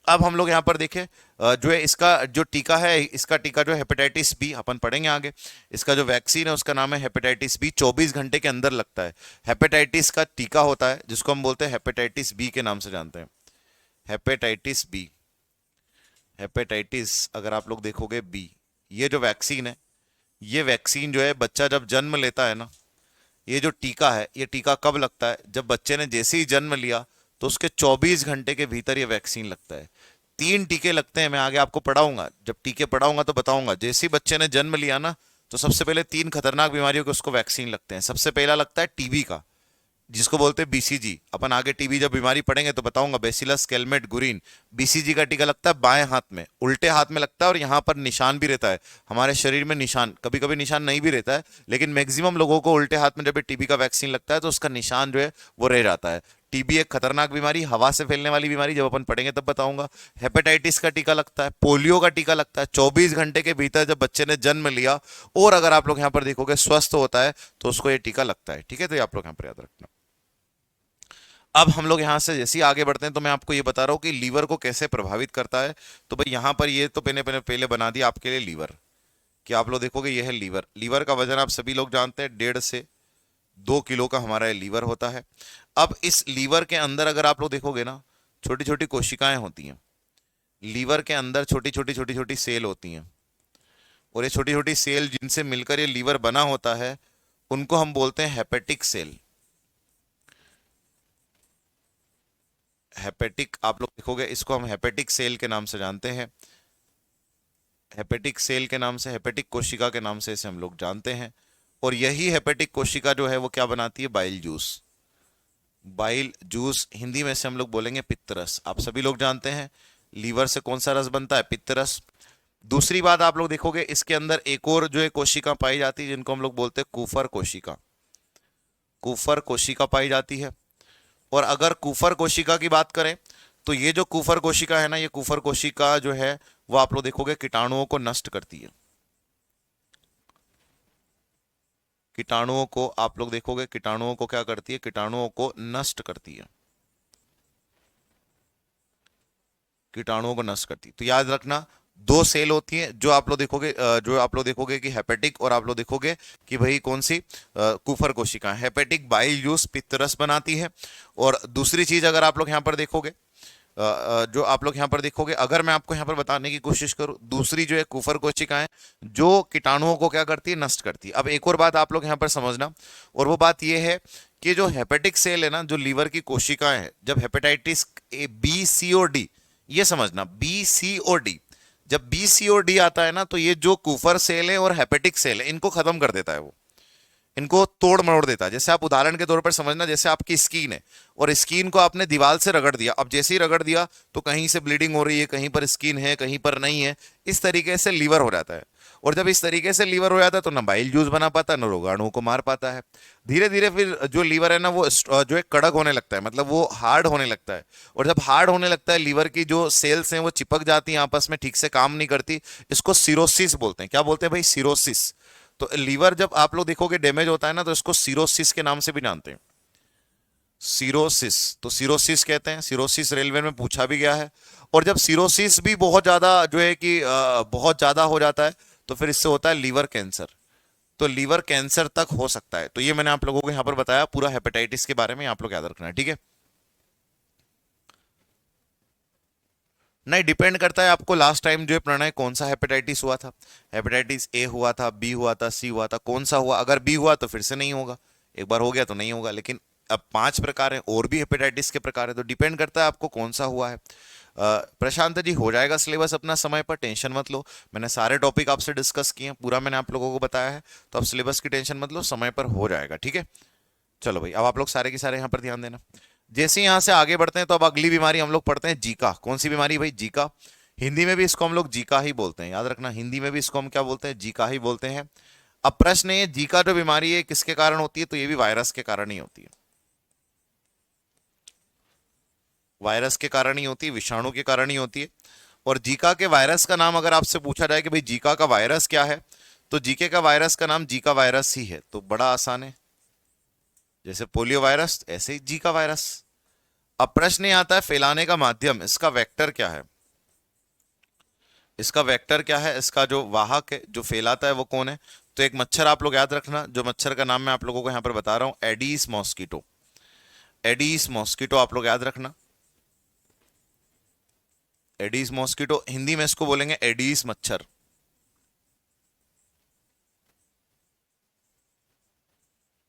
अब हम लोग यहाँ पर देखें जो है इसका जो टीका है, इसका टीका जो है हेपेटाइटिस बी, अपन पढ़ेंगे आगे। इसका जो वैक्सीन है उसका नाम है हेपेटाइटिस बी, 24 घंटे के अंदर लगता है। हेपेटाइटिस का टीका होता है जिसको हम बोलते हैं हेपेटाइटिस बी के नाम से जानते हैं, हेपेटाइटिस बी। हेपेटाइटिस अगर आप लोग देखोगे बी, ये जो वैक्सीन है, ये वैक्सीन जो है बच्चा जब जन्म लेता है ना, ये जो टीका है, ये टीका कब लगता है, जब बच्चे ने जैसे ही जन्म लिया तो उसके 24 घंटे के भीतर ये वैक्सीन लगता है। 3 टीके लगते हैं, मैं आगे आपको पढ़ाऊंगा, जब टीके पढ़ाऊंगा तो बताऊंगा। जैसे ही बच्चे ने जन्म लिया ना, तो सबसे पहले 3 खतरनाक बीमारियों के उसको वैक्सीन लगते हैं। सबसे पहला लगता है टीबी का, जिसको बोलते हैं बीसीजी। अपन आगे टीबी जब बीमारी पढ़ेंगे तो बताऊंगा, बेसिलस कैलमेट गुरीन। बीसीजी का टीका लगता है बाएं हाथ में, उल्टे हाथ में लगता है, और यहाँ पर निशान भी रहता है हमारे शरीर में, निशान कभी कभी निशान नहीं भी रहता है, लेकिन मैक्सिमम लोगों को उल्टे हाथ में जब टीबी का वैक्सीन लगता है तो उसका निशान जो है वो रह जाता है। टीबी एक खतरनाक बीमारी, हवा से फैलने वाली बीमारी, जब अपन पढ़ेंगे तब बताऊंगा। हेपेटाइटिस का टीका लगता है, पोलियो का टीका लगता है 24 घंटे के भीतर जब बच्चे ने जन्म लिया, और अगर आप लोग यहाँ पर देखोगे स्वस्थ होता है तो उसको ये टीका लगता है। ठीक है, तो ये आप लोग यहाँ पर याद रखना। अब हम लोग यहां से जैसे ही आगे बढ़ते हैं तो मैं आपको ये बता रहा हूं कि लीवर को कैसे प्रभावित करता है। तो भाई यहां पर ये तो पहले बना दिया आपके लिए लीवर, कि आप लोग देखोगे ये है लीवर। लीवर का वजन आप सभी लोग जानते हैं 1.5 से 2 किलो का हमारा ये लीवर होता है। अब इस लीवर के अंदर अगर आप लोग देखोगे ना, छोटी छोटी कोशिकाएं होती हैं लीवर के अंदर, छोटी छोटी छोटी छोटी सेल होती हैं, और ये छोटी छोटी सेल जिनसे मिलकर ये लीवर बना होता है, उनको हम बोलते हैं हेपेटिक सेल। हेपेटिक, आप लोग देखोगे इसको हम हेपेटिक सेल के नाम से जानते हैं, हेपेटिक सेल के नाम से, हेपेटिक कोशिका के नाम से इसे हम लोग जानते हैं। और यही हेपेटिक कोशिका जो है वो क्या बनाती है, bile juice. Bile juice Hindi में से हम लोग बोलेंगे पित्तरस। आप सभी लोग जानते हैं लीवर से कौन सा रस बनता है, पित्तरस। दूसरी बात आप लोग देखोगे इसके अंदर एक और जो है कोशिका पाई जाती है, जिनको हम लोग बोलते हैं कुफर कोशिका। कुफर कोशिका पाई जाती है। और अगर कुफर कोशिका की बात करें तो ये जो कुफर कोशिका है ना, ये कुफर कोशिका जो है वो आप लोग देखोगे कीटाणुओं को नष्ट करती है। कीटाणुओं को आप लोग देखोगे, कीटाणुओं को क्या करती है, कीटाणुओं को नष्ट करती है, कीटाणुओं को नष्ट करती है। तो याद रखना 2 सेल होती हैं, जो आप लोग देखोगे कि हेपेटिक, और आप लोग देखोगे कि भाई कौन सी, कुफर कोशिका। हेपेटिक बाइल जूस पित्तरस बनाती है। और दूसरी चीज अगर आप लोग यहां पर देखोगे, जो आप लोग यहाँ पर देखोगे, अगर मैं आपको यहाँ पर बताने की कोशिश करूँ, दूसरी जो है कुफर कोशिकाएं जो कीटाणुओं को क्या करती है, नष्ट करती है। अब एक और बात आप लोग यहाँ पर समझना, और वो बात ये है कि जो हेपेटिक सेल है ना, जो लीवर की कोशिकाएं हैं, जब हेपेटाइटिस ए बी सी और डी, ये समझना बी सी और डी, जब बी सी और डी आता है ना, तो ये जो कुफर सेल है और हेपेटिक सेल है, इनको खत्म कर देता है वो, इनको तोड़ मरोड़ देता है। जैसे आप उदाहरण के तौर पर समझना, जैसे आपकी स्किन है और स्किन को आपने दीवार से रगड़ दिया, अब जैसे ही रगड़ दिया तो कहीं से ब्लीडिंग हो रही है, कहीं पर स्किन है, कहीं पर नहीं है, इस तरीके से लीवर हो जाता है। और जब इस तरीके से लीवर हो जाता है तो ना बाइल जूस बना पाता है, ना रोगाणुओं को मार पाता है। धीरे धीरे फिर जो लीवर है ना, वो जो है कड़क होने लगता है, मतलब वो हार्ड होने लगता है। और जब हार्ड होने लगता है, लीवर की जो सेल्स हैं वो चिपक जाती हैं आपस में, ठीक से काम नहीं करती। इसको सिरोसिस बोलते हैं। क्या बोलते हैं भाई? सिरोसिस। तो लीवर जब आप लोग देखोगे डैमेज होता है ना, तो इसको सिरोसिस के नाम से भी जानते हैं। सिरोसिस, तो सिरोसिस कहते हैं। सिरोसिस रेलवे में पूछा भी गया है। और जब सिरोसिस भी बहुत ज्यादा जो है कि बहुत ज्यादा हो जाता है, तो फिर इससे होता है लीवर कैंसर। तो लीवर कैंसर तक हो सकता है। तो ये मैंने आप लोगों को यहां पर बताया पूरा हेपेटाइटिस के बारे में, आप लोग याद रखना है, ठीक है। नहीं, डिपेंड करता है आपको लास्ट टाइम जो है प्रणय कौन सा हेपेटाइटिस हुआ था। हेपेटाइटिस ए हुआ था, बी हुआ था, सी हुआ था, कौन सा हुआ? अगर बी हुआ तो फिर से नहीं होगा, एक बार हो गया तो नहीं होगा। लेकिन अब 5 प्रकार हैं, और भी हेपेटाइटिस के प्रकार है, तो डिपेंड करता है आपको कौन सा हुआ है। प्रशांत जी, हो जाएगा सिलेबस अपना समय पर, टेंशन मत लो। मैंने सारे टॉपिक आपसे डिस्कस किए हैं, पूरा मैंने आप लोगों को बताया है, तो अब सिलेबस की टेंशन मत लो, समय पर हो जाएगा, ठीक है। चलो भाई, अब आप लोग सारे के सारे यहाँ पर ध्यान देना। जैसे ही यहाँ से आगे बढ़ते हैं, तो अब अगली बीमारी हम लोग पढ़ते हैं जीका। कौन सी बीमारी भाई? जीका। हिंदी में भी इसको हम लोग जीका ही बोलते हैं, याद रखना, हिंदी में भी इसको हम क्या बोलते हैं? जीका ही बोलते हैं। अब प्रश्न ये, जीका जो बीमारी है किसके कारण होती है? तो ये भी वायरस के कारण ही होती है। वायरस के कारण ही होती है, विषाणु के कारण ही होती है। और जीका के वायरस का नाम अगर आपसे पूछा जाए कि भाई जीका का वायरस क्या है, तो जीके का वायरस का नाम जीका वायरस ही है। तो बड़ा आसान है, जैसे पोलियो वायरस ऐसे ही जीका वायरस। अब प्रश्न ये आता है, फैलाने का माध्यम, इसका वेक्टर क्या है? इसका वेक्टर क्या है? इसका जो वाहक है, जो फैलाता है, वो कौन है? तो एक मच्छर आप लोग याद रखना, जो मच्छर का नाम मैं आप लोगों को यहां पर बता रहा हूं, एडीज मॉस्किटो। एडीज मॉस्किटो आप लोग याद रखना। एडीज मॉस्किटो, हिंदी में इसको बोलेंगे एडीज मच्छर।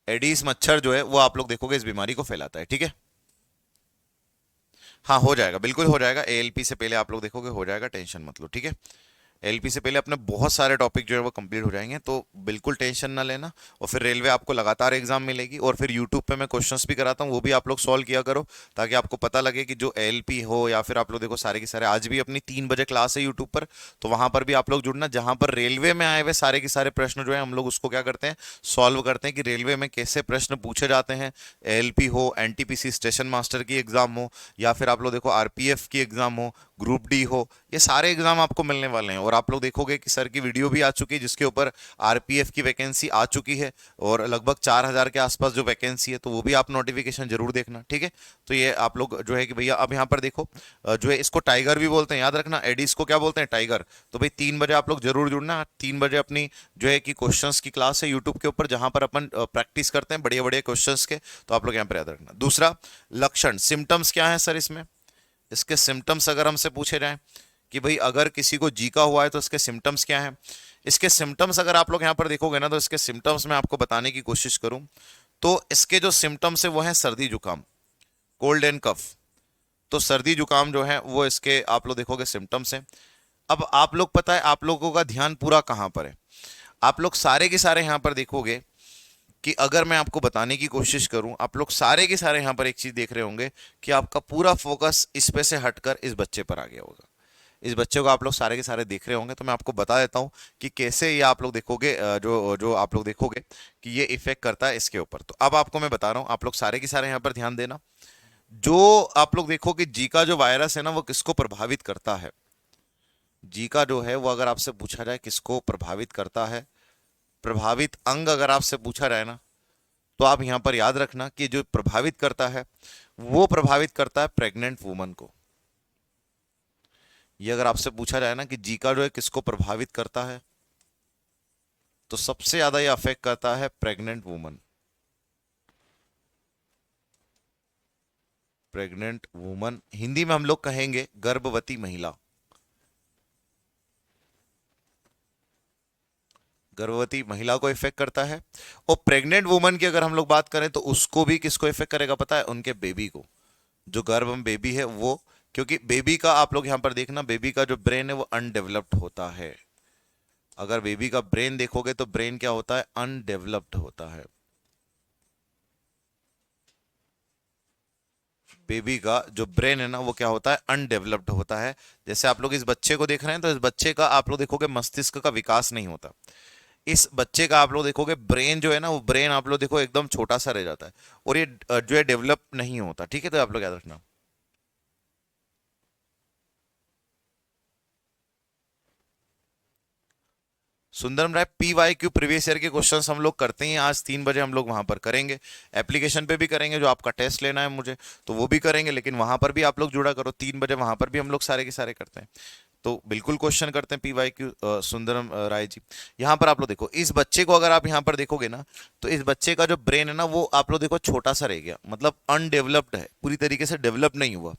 एडीज मच्छर जो है वो आप लोग देखोगे इस बीमारी को फैलाता है, ठीक है। हाँ, हो जाएगा, बिल्कुल हो जाएगा। एएलपी से पहले आप लोग देखोगे हो जाएगा, टेंशन मत लो, ठीक है। एलपी से पहले अपने बहुत सारे टॉपिक जो है वो कंप्लीट हो जाएंगे, तो बिल्कुल टेंशन ना लेना। और फिर रेलवे आपको लगातार एग्जाम मिलेगी, और फिर यूट्यूब पे मैं क्वेश्चंस भी कराता हूँ, वो भी आप लोग सॉल्व किया करो, ताकि आपको पता लगे कि जो एलपी हो या फिर आप लोग देखो सारे के सारे, आज भी अपनी 3 बजे क्लास है यूट्यूब पर, तो वहां पर भी आप लोग जुड़ना, जहां पर रेलवे में आए हुए सारे के सारे प्रश्न जो है हम लोग उसको क्या करते हैं, सॉल्व करते हैं कि रेलवे में कैसे प्रश्न पूछे जाते हैं। एलपी हो, एनटीपीसी स्टेशन मास्टर की एग्जाम हो, या फिर आप लोग देखो आरपीएफ की एग्जाम हो, ग्रुप डी हो, ये सारे एग्जाम आपको मिलने वाले हैं। और आप लोग देखोगे कि सर की वीडियो भी आ चुकी है, जिसके ऊपर आरपीएफ की वैकेंसी आ चुकी है, और लगभग 4,000 के आसपास जो वैकेंसी है, तो वो भी आप नोटिफिकेशन जरूर देखना, ठीक है। तो ये आप लोग जो है कि भैया, अब यहाँ पर देखो, जो है इसको टाइगर भी बोलते हैं, याद रखना। एडिस को क्या बोलते हैं? टाइगर। तो भाई 3 बजे आप लोग जरूर जुड़ना। 3 बजे अपनी जो है कि क्वेश्चंस की क्लास है यूट्यूब के ऊपर, जहां पर अपन प्रैक्टिस करते हैं बढ़िया बढ़िया क्वेश्चंस के, तो आप लोग यहाँ पर याद रखना। दूसरा, लक्षण, सिम्टम्स क्या है सर इसमें? इसके सिम्टम्स अगर हमसे पूछे जाएं कि भाई अगर किसी को जीका हुआ है तो इसके सिम्टम्स क्या हैं, इसके सिम्टम्स अगर आप लोग यहां पर देखोगे ना, तो इसके सिम्टम्स मैं आपको बताने की कोशिश करूं, तो इसके जो सिम्टम्स है वो है सर्दी जुकाम, कोल्ड एंड कफ। तो सर्दी जुकाम जो है वो इसके आप लोग देखोगे सिम्टम्स हैं। अब आप लोग, पता है आप लोगों का ध्यान पूरा कहां पर है? आप लोग सारे के सारे यहां पर देखोगे कि अगर मैं आपको बताने की कोशिश करूं, आप लोग सारे के सारे यहां पर एक चीज देख रहे होंगे कि आपका पूरा फोकस इस पे से हटकर इस बच्चे पर आ गया होगा। इस बच्चे को आप लोग सारे के सारे देख रहे होंगे, तो मैं आपको बता देता हूं कि कैसे ये आप लोग देखोगे, जो जो आप लोग देखोगे कि ये इफेक्ट करता है इसके ऊपर। तो अब आपको मैं बता रहा हूं, आप लोग सारे के सारे यहां पर ध्यान देना। जो आप लोग देखो कि जीका जो वायरस है ना, वो किसको प्रभावित करता है? जीका जो है वो अगर आपसे पूछा जाए किसको प्रभावित करता है, प्रभावित अंग अगर आपसे पूछा जाए ना, तो आप यहां पर याद रखना कि जो प्रभावित करता है, वो प्रभावित करता है प्रेग्नेंट वुमन को। ये अगर आपसे पूछा जाए ना कि जीका जो है किसको प्रभावित करता है, तो सबसे ज्यादा ये अफेक्ट करता है pregnant woman. Pregnant woman, Hindi में हम लोग कहेंगे गर्भवती महिला। गर्भवती महिला को इफेक्ट करता है। और प्रेग्नेंट वुमन की अगर हम लोग बात करें तो उसको भी किसको इफेक्ट करेगा पता है? उनके बेबी को, जो गर्भ में बेबी है वो। क्योंकि बेबी का आप लोग यहां पर देखना, बेबी का जो ब्रेन है वो अनडेवलप्ड होता है। अगर बेबी का ब्रेन देखोगे तो ब्रेन क्या होता है? अनडेवलप्ड होता है। बेबी का जो ब्रेन है ना वो क्या होता है? अनडेवलप्ड होता है। जैसे आप लोग इस बच्चे को देख रहे हैं तो इस बच्चे का आप लोग देखोगे मस्तिष्क का विकास नहीं होता। इस बच्चे का आप लोग देखोगे ब्रेन जो है ना वो ब्रेन आप लोग देखो एकदम छोटा सा रह जाता है, और ये जो है डेवलप नहीं होता। ठीक है, तो आप लोग याद रखना। सुंदरम राय, PYQ प्रीवियस ईयर के क्वेश्चंस हम लोग करते हैं। आज 3 बजे हम लोग वहां पर करेंगे, एप्लीकेशन पे भी करेंगे, जो आपका टेस्ट लेना है मुझे तो वो भी करेंगे, लेकिन वहां पर भी आप लोग जुड़ा करो। 3 बजे वहां पर भी हम लोग सारे के सारे करते हैं, तो बिल्कुल क्वेश्चन करते हैं PYQ। सुंदरम राय जी, यहाँ पर आप लोग देखो, इस बच्चे को अगर आप यहाँ पर देखोगे ना तो इस बच्चे का जो ब्रेन है ना वो आप लोग देखो छोटा सा रह गया, मतलब अनडेवलप्ड है, पूरी तरीके से डेवलप नहीं हुआ।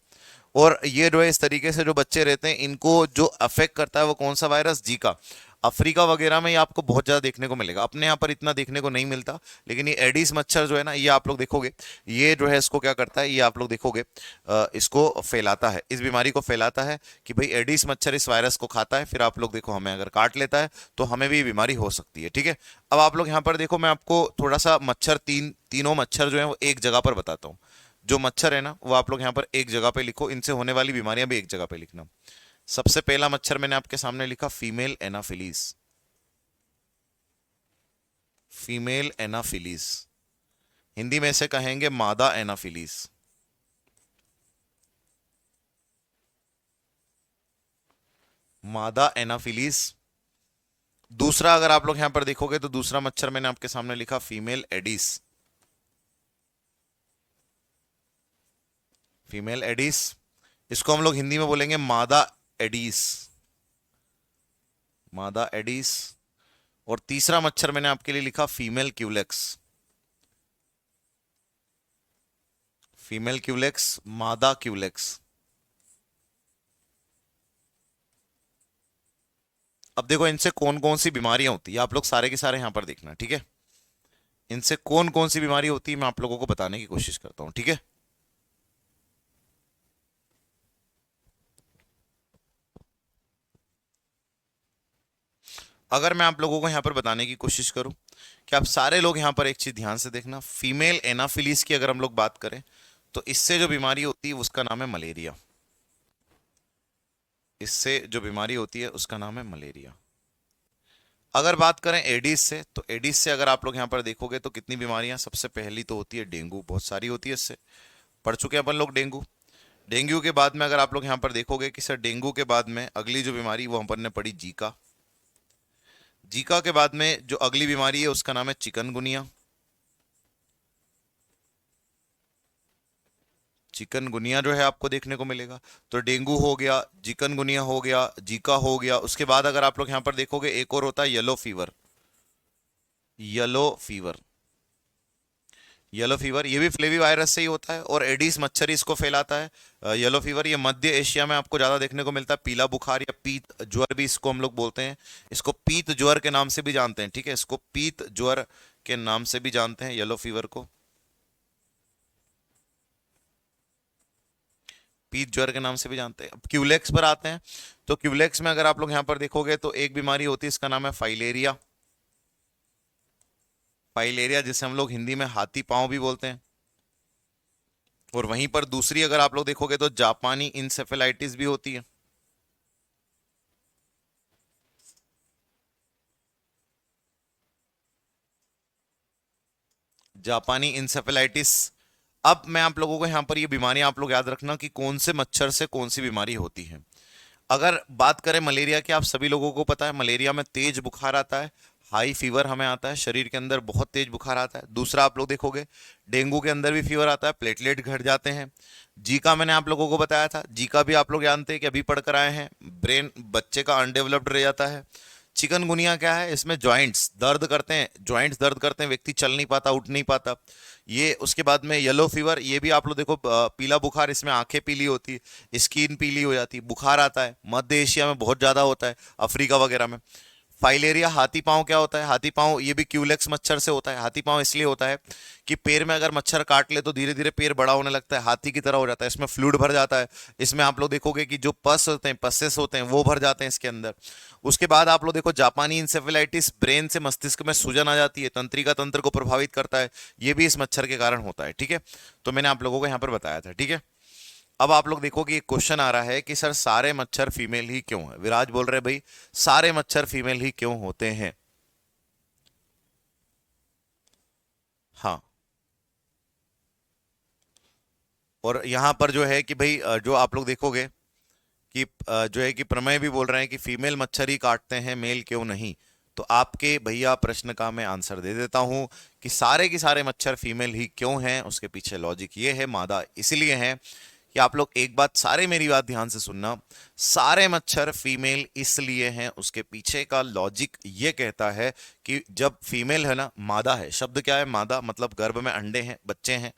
और ये जो है इस तरीके से जो बच्चे रहते हैं इनको जो अफेक्ट करता है वो कौन सा वायरस? जीका। अफ्रीका वगैरह में ये आपको बहुत ज्यादा देखने को मिलेगा, अपने यहाँ पर इतना देखने को नहीं मिलता। लेकिन ये एडिस मच्छर जो है ना ये आप लोग देखोगे, ये जो है इसको क्या करता है? ये आप लोग देखोगे इसको फैलाता है, इस बीमारी को फैलाता है कि भाई एडिस मच्छर इस वायरस को खाता है, फिर आप लोग देखो हमें अगर काट लेता है तो हमें भी ये बीमारी हो सकती है। ठीक है, अब आप लोग यहाँ पर देखो, मैं आपको थोड़ा सा मच्छर तीनों मच्छर जो है वो एक जगह पर बताता हूँ। जो मच्छर है ना वो आप लोग यहाँ पर एक जगह पे लिखो, इनसे होने वाली बीमारियां भी एक जगह पे लिखना। सबसे पहला मच्छर मैंने आपके सामने लिखा female Anopheles. Female Anopheles, Hindi में से कहेंगे मादा एनाफिलीज। मादा एनाफिलीज। दूसरा अगर आप लोग यहां पर देखोगे तो दूसरा मच्छर मैंने आपके सामने लिखा फीमेल एडिस। फीमेल एडिस, इसको हम लोग हिंदी में बोलेंगे मादा एडिस। मादा एडिस। और तीसरा मच्छर मैंने आपके लिए लिखा फीमेल क्यूलेक्स। फीमेल क्यूलेक्स, मादा क्यूलेक्स। अब देखो इनसे कौन कौन सी बीमारियां होती है, आप लोग सारे के सारे यहां पर देखना। ठीक है, इनसे कौन कौन सी बीमारी होती है मैं आप लोगों को बताने की कोशिश करता हूं। ठीक है, अगर मैं आप लोगों को यहां पर बताने की कोशिश करूं कि आप सारे लोग यहां पर एक चीज ध्यान से देखना, फीमेल एनाफिलीज की अगर हम लोग बात करें तो इससे जो बीमारी होती है उसका नाम है मलेरिया। इससे जो बीमारी होती है उसका नाम है मलेरिया। अगर बात करें एडिस से, तो एडिस से अगर आप लोग यहां पर देखोगे तो कितनी बीमारियां, सबसे पहली तो होती है डेंगू, बहुत सारी होती है, इससे पढ़ चुके हैं अपन लोग डेंगू। डेंगू के बाद में अगर आप लोग यहां पर देखोगे कि सर डेंगू के बाद में अगली जो बीमारी वो अपन ने पढ़ी जीका। जीका के बाद में जो अगली बीमारी है उसका नाम है चिकनगुनिया। चिकनगुनिया जो है आपको देखने को मिलेगा। तो डेंगू हो गया, चिकनगुनिया हो गया, जीका हो गया, उसके बाद अगर आप लोग यहां पर देखोगे एक और होता है yellow fever. Yellow fever. Yellow fever ये भी फ्लेवी वायरस से ही होता है और एडिस मच्छर इसको फैलाता है। येलो फीवर ये मध्य एशिया में आपको ज्यादा देखने को मिलता है। पीला बुखार या पीत ज्वर भी इसको हम लोग बोलते हैं, इसको पीत ज्वर के नाम से भी जानते हैं। ठीक है, इसको पीत ज्वर के नाम से भी जानते हैं येलो फीवर को, पीत ज्वर के नाम से भी जानते हैं। अब क्यूलेक्स पर आते हैं, तो क्यूलेक्स में अगर आप लोग यहां पर देखोगे तो एक बीमारी होती है, इसका नाम है फाइलेरिया। फाइलेरिया जिसे हम लोग हिंदी में हाथी पांव भी बोलते हैं। और वहीं पर दूसरी अगर आप लोग देखोगे तो जापानी इंसेफेलाइटिस भी होती है। जापानी इंसेफेलाइटिस। अब मैं आप लोगों को यहां पर ये बीमारियां आप लोग याद रखना कि कौन से मच्छर से कौन सी बीमारी होती है। अगर बात करें मलेरिया की, आप सभी लोगों को पता है मलेरिया में तेज बुखार आता है, हाई फीवर हमें आता है, शरीर के अंदर बहुत तेज बुखार आता है। दूसरा आप लोग देखोगे डेंगू के अंदर भी फीवर आता है, प्लेटलेट घट जाते हैं। जीका मैंने आप लोगों को बताया था, जीका भी आप लोग जानते हैं कि अभी पढ़कर आए हैं, ब्रेन बच्चे का अनडेवलप्ड रह जाता है। चिकनगुनिया क्या है, इसमें जॉइंट्स दर्द करते हैं, जॉइंट्स दर्द करते हैं, व्यक्ति चल नहीं पाता, उठ नहीं पाता। ये उसके बाद में येलो फीवर, ये भी आप लोग देखो, पीला बुखार, इसमें आंखें पीली होती है, स्किन पीली हो जाती है, बुखार आता है, मध्य एशिया में बहुत ज्यादा होता है, अफ्रीका वगैरह में। फाइलेरिया हाथी पांव क्या होता है, हाथी पांव ये भी क्यूलेक्स मच्छर से होता है। हाथी पांव इसलिए होता है कि पैर में अगर मच्छर काट ले तो धीरे धीरे पैर बड़ा होने लगता है, हाथी की तरह हो जाता है, इसमें फ्लूइड भर जाता है। इसमें आप लोग देखोगे कि जो पस होते हैं, पसेस होते हैं, वो भर जाते हैं इसके अंदर। उसके बाद आप लोग देखो जापानी इंसेफेलाइटिस, ब्रेन से मस्तिष्क में सूजन आ जाती है, तंत्रिका तंत्र को प्रभावित करता है, ये भी इस मच्छर के कारण होता है। ठीक है, तो मैंने आप लोगों को यहाँ पर बताया था। ठीक है, अब आप लोग देखो कि एक क्वेश्चन आ रहा है कि सर सारे मच्छर फीमेल ही क्यों है। विराज बोल रहे भाई सारे मच्छर फीमेल ही क्यों होते हैं। हाँ, और यहां पर जो है कि भाई जो आप लोग देखोगे कि जो है कि प्रमेय भी बोल रहे हैं कि फीमेल मच्छर ही काटते हैं, मेल क्यों नहीं। तो आपके भैया प्रश्न का मैं आंसर दे देता हूं कि सारे के सारे मच्छर फीमेल ही क्यों हैं। उसके पीछे लॉजिक ये है, मादा इसलिए है कि आप लोग एक बात, सारे मेरी बात ध्यान से सुनना, सारे मच्छर फीमेल इसलिए हैं, उसके पीछे का लॉजिक ये कहता है कि जब फीमेल है ना, मादा है, शब्द क्या है, मादा मतलब गर्भ में अंडे हैं, बच्चे हैं,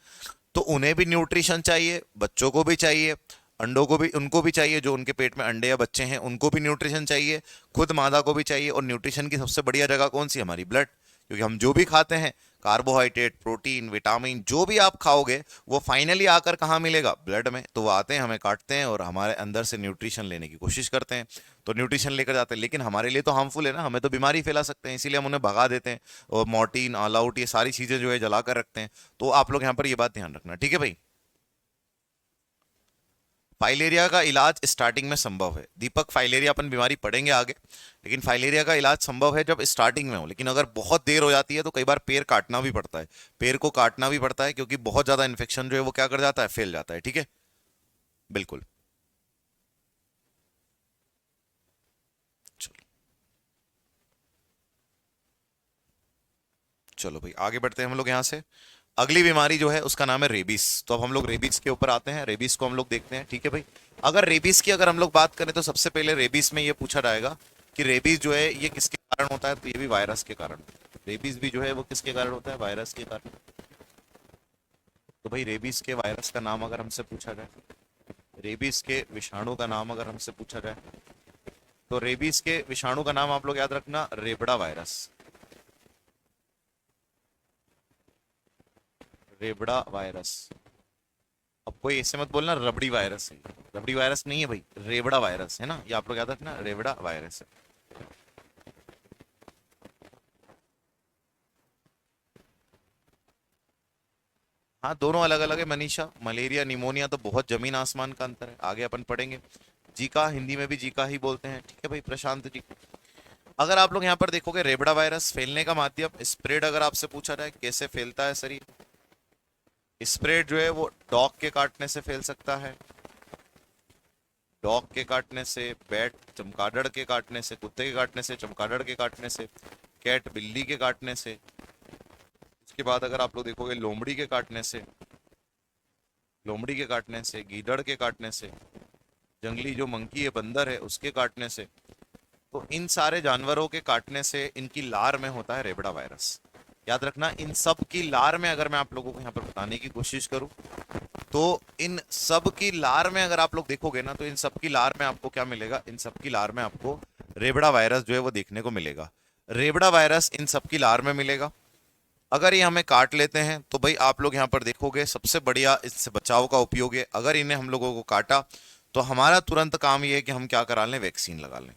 तो उन्हें भी न्यूट्रिशन चाहिए, बच्चों को भी चाहिए, अंडों को भी, उनको भी चाहिए, जो उनके पेट में अंडे या बच्चे हैं उनको भी न्यूट्रिशन चाहिए, खुद मादा को भी चाहिए। और न्यूट्रिशन की सबसे बढ़िया जगह कौन सी, हमारी ब्लड, क्योंकि हम जो भी खाते हैं, कार्बोहाइड्रेट, प्रोटीन, विटामिन, जो भी आप खाओगे वो फाइनली आकर कहाँ मिलेगा, ब्लड में। तो वो आते हैं, हमें काटते हैं और हमारे अंदर से न्यूट्रिशन लेने की कोशिश करते हैं, तो न्यूट्रिशन लेकर जाते हैं, लेकिन हमारे लिए तो हार्मफुल है ना, हमें तो बीमारी फैला सकते हैं, इसीलिए हम उन्हें भगा देते हैं। और मॉर्टिन, ऑल आउट, ये सारी चीजें जो है जला कर रखते हैं। तो आप लोग यहाँ पर ये बात ध्यान रखना, ठीक है भाई। फाइलेरिया का इलाज स्टार्टिंग में संभव है दीपक, फाइलेरिया अपन बीमारी पढ़ेंगे आगे, लेकिन फाइलेरिया का इलाज संभव है जब स्टार्टिंग में हो। लेकिन अगर बहुत देर हो जाती है तो कई बार पैर काटना भी पड़ता है, पैर को काटना भी पड़ता है, क्योंकि बहुत ज्यादा इन्फेक्शन जो है वो क्या कर जाता है, फैल जाता है। ठीक है, बिल्कुल। चलो, चलो भाई आगे बढ़ते हैं हम लोग यहाँ से। अगली बीमारी जो है उसका नाम है रेबीज। तो अब हम लोग रेबीज के ऊपर आते हैं, रेबीज को हम लोग देखते हैं। ठीक है भाई, अगर रेबीज की अगर हम लोग बात करें तो सबसे पहले रेबीज में ये पूछा जाएगा कि रेबीज जो है ये किसके कारण होता है, तो ये भी वायरस के कारण। रेबीज भी जो है वो किसके कारण होता है, वायरस के कारण। तो भाई रेबीज के वायरस का नाम अगर हमसे पूछा जाए, रेबीज के विषाणु का नाम अगर हमसे पूछा जाए, तो रेबीज के विषाणु का नाम आप लोग याद रखना, रेबड़ा वायरस। रेबड़ा वायरस। अब कोई ऐसे मत बोलना रबड़ी वायरस है, रबड़ी वायरस नहीं है भाई, रेबड़ा वायरस है ना, ये आप लोग याद रखना, रेबड़ा वायरस है। हाँ, दोनों अलग अलग है मनीषा, मलेरिया निमोनिया तो बहुत जमीन आसमान का अंतर है, आगे अपन पढ़ेंगे। जीका हिंदी में भी जीका ही बोलते हैं, ठीक है भाई प्रशांत जी। अगर आप लोग यहाँ पर देखोगे, रेबड़ा वायरस फैलने का माध्यम, स्प्रेड अगर आपसे पूछा जाए कैसे फैलता है सर, स्प्रेड जो है वो डॉग के काटने से फैल सकता है, डॉग के काटने से, बैट चमगादड़ के काटने से, कुत्ते के काटने से, चमगादड़ के काटने से, कैट बिल्ली के काटने से। उसके बाद अगर आप लोग देखोगे लोमड़ी के काटने से, लोमड़ी के काटने से, गीदड़ के काटने से, जंगली जो मंकी है, बंदर है, उसके काटने से। तो इन सारे जानवरों के काटने से इनकी लार में होता है रेबड़ा वायरस। याद रखना, इन सब की लार में अगर मैं आप लोगों को यहाँ पर बताने की कोशिश करूं, तो इन सब की लार में अगर आप लोग देखोगे ना, तो इन सब की लार में आपको क्या मिलेगा, इन सब की लार में आपको रेबड़ा वायरस जो है वो देखने को मिलेगा। रेबड़ा वायरस इन सब की लार में मिलेगा। अगर ये हमें काट लेते हैं तो भाई आप लोग यहाँ पर देखोगे, सबसे बढ़िया इससे बचाव का उपयोग है, अगर इन्हें हम लोगों को काटा तो हमारा तुरंत काम ये है कि हम क्या करा लें, वैक्सीन लगा लें।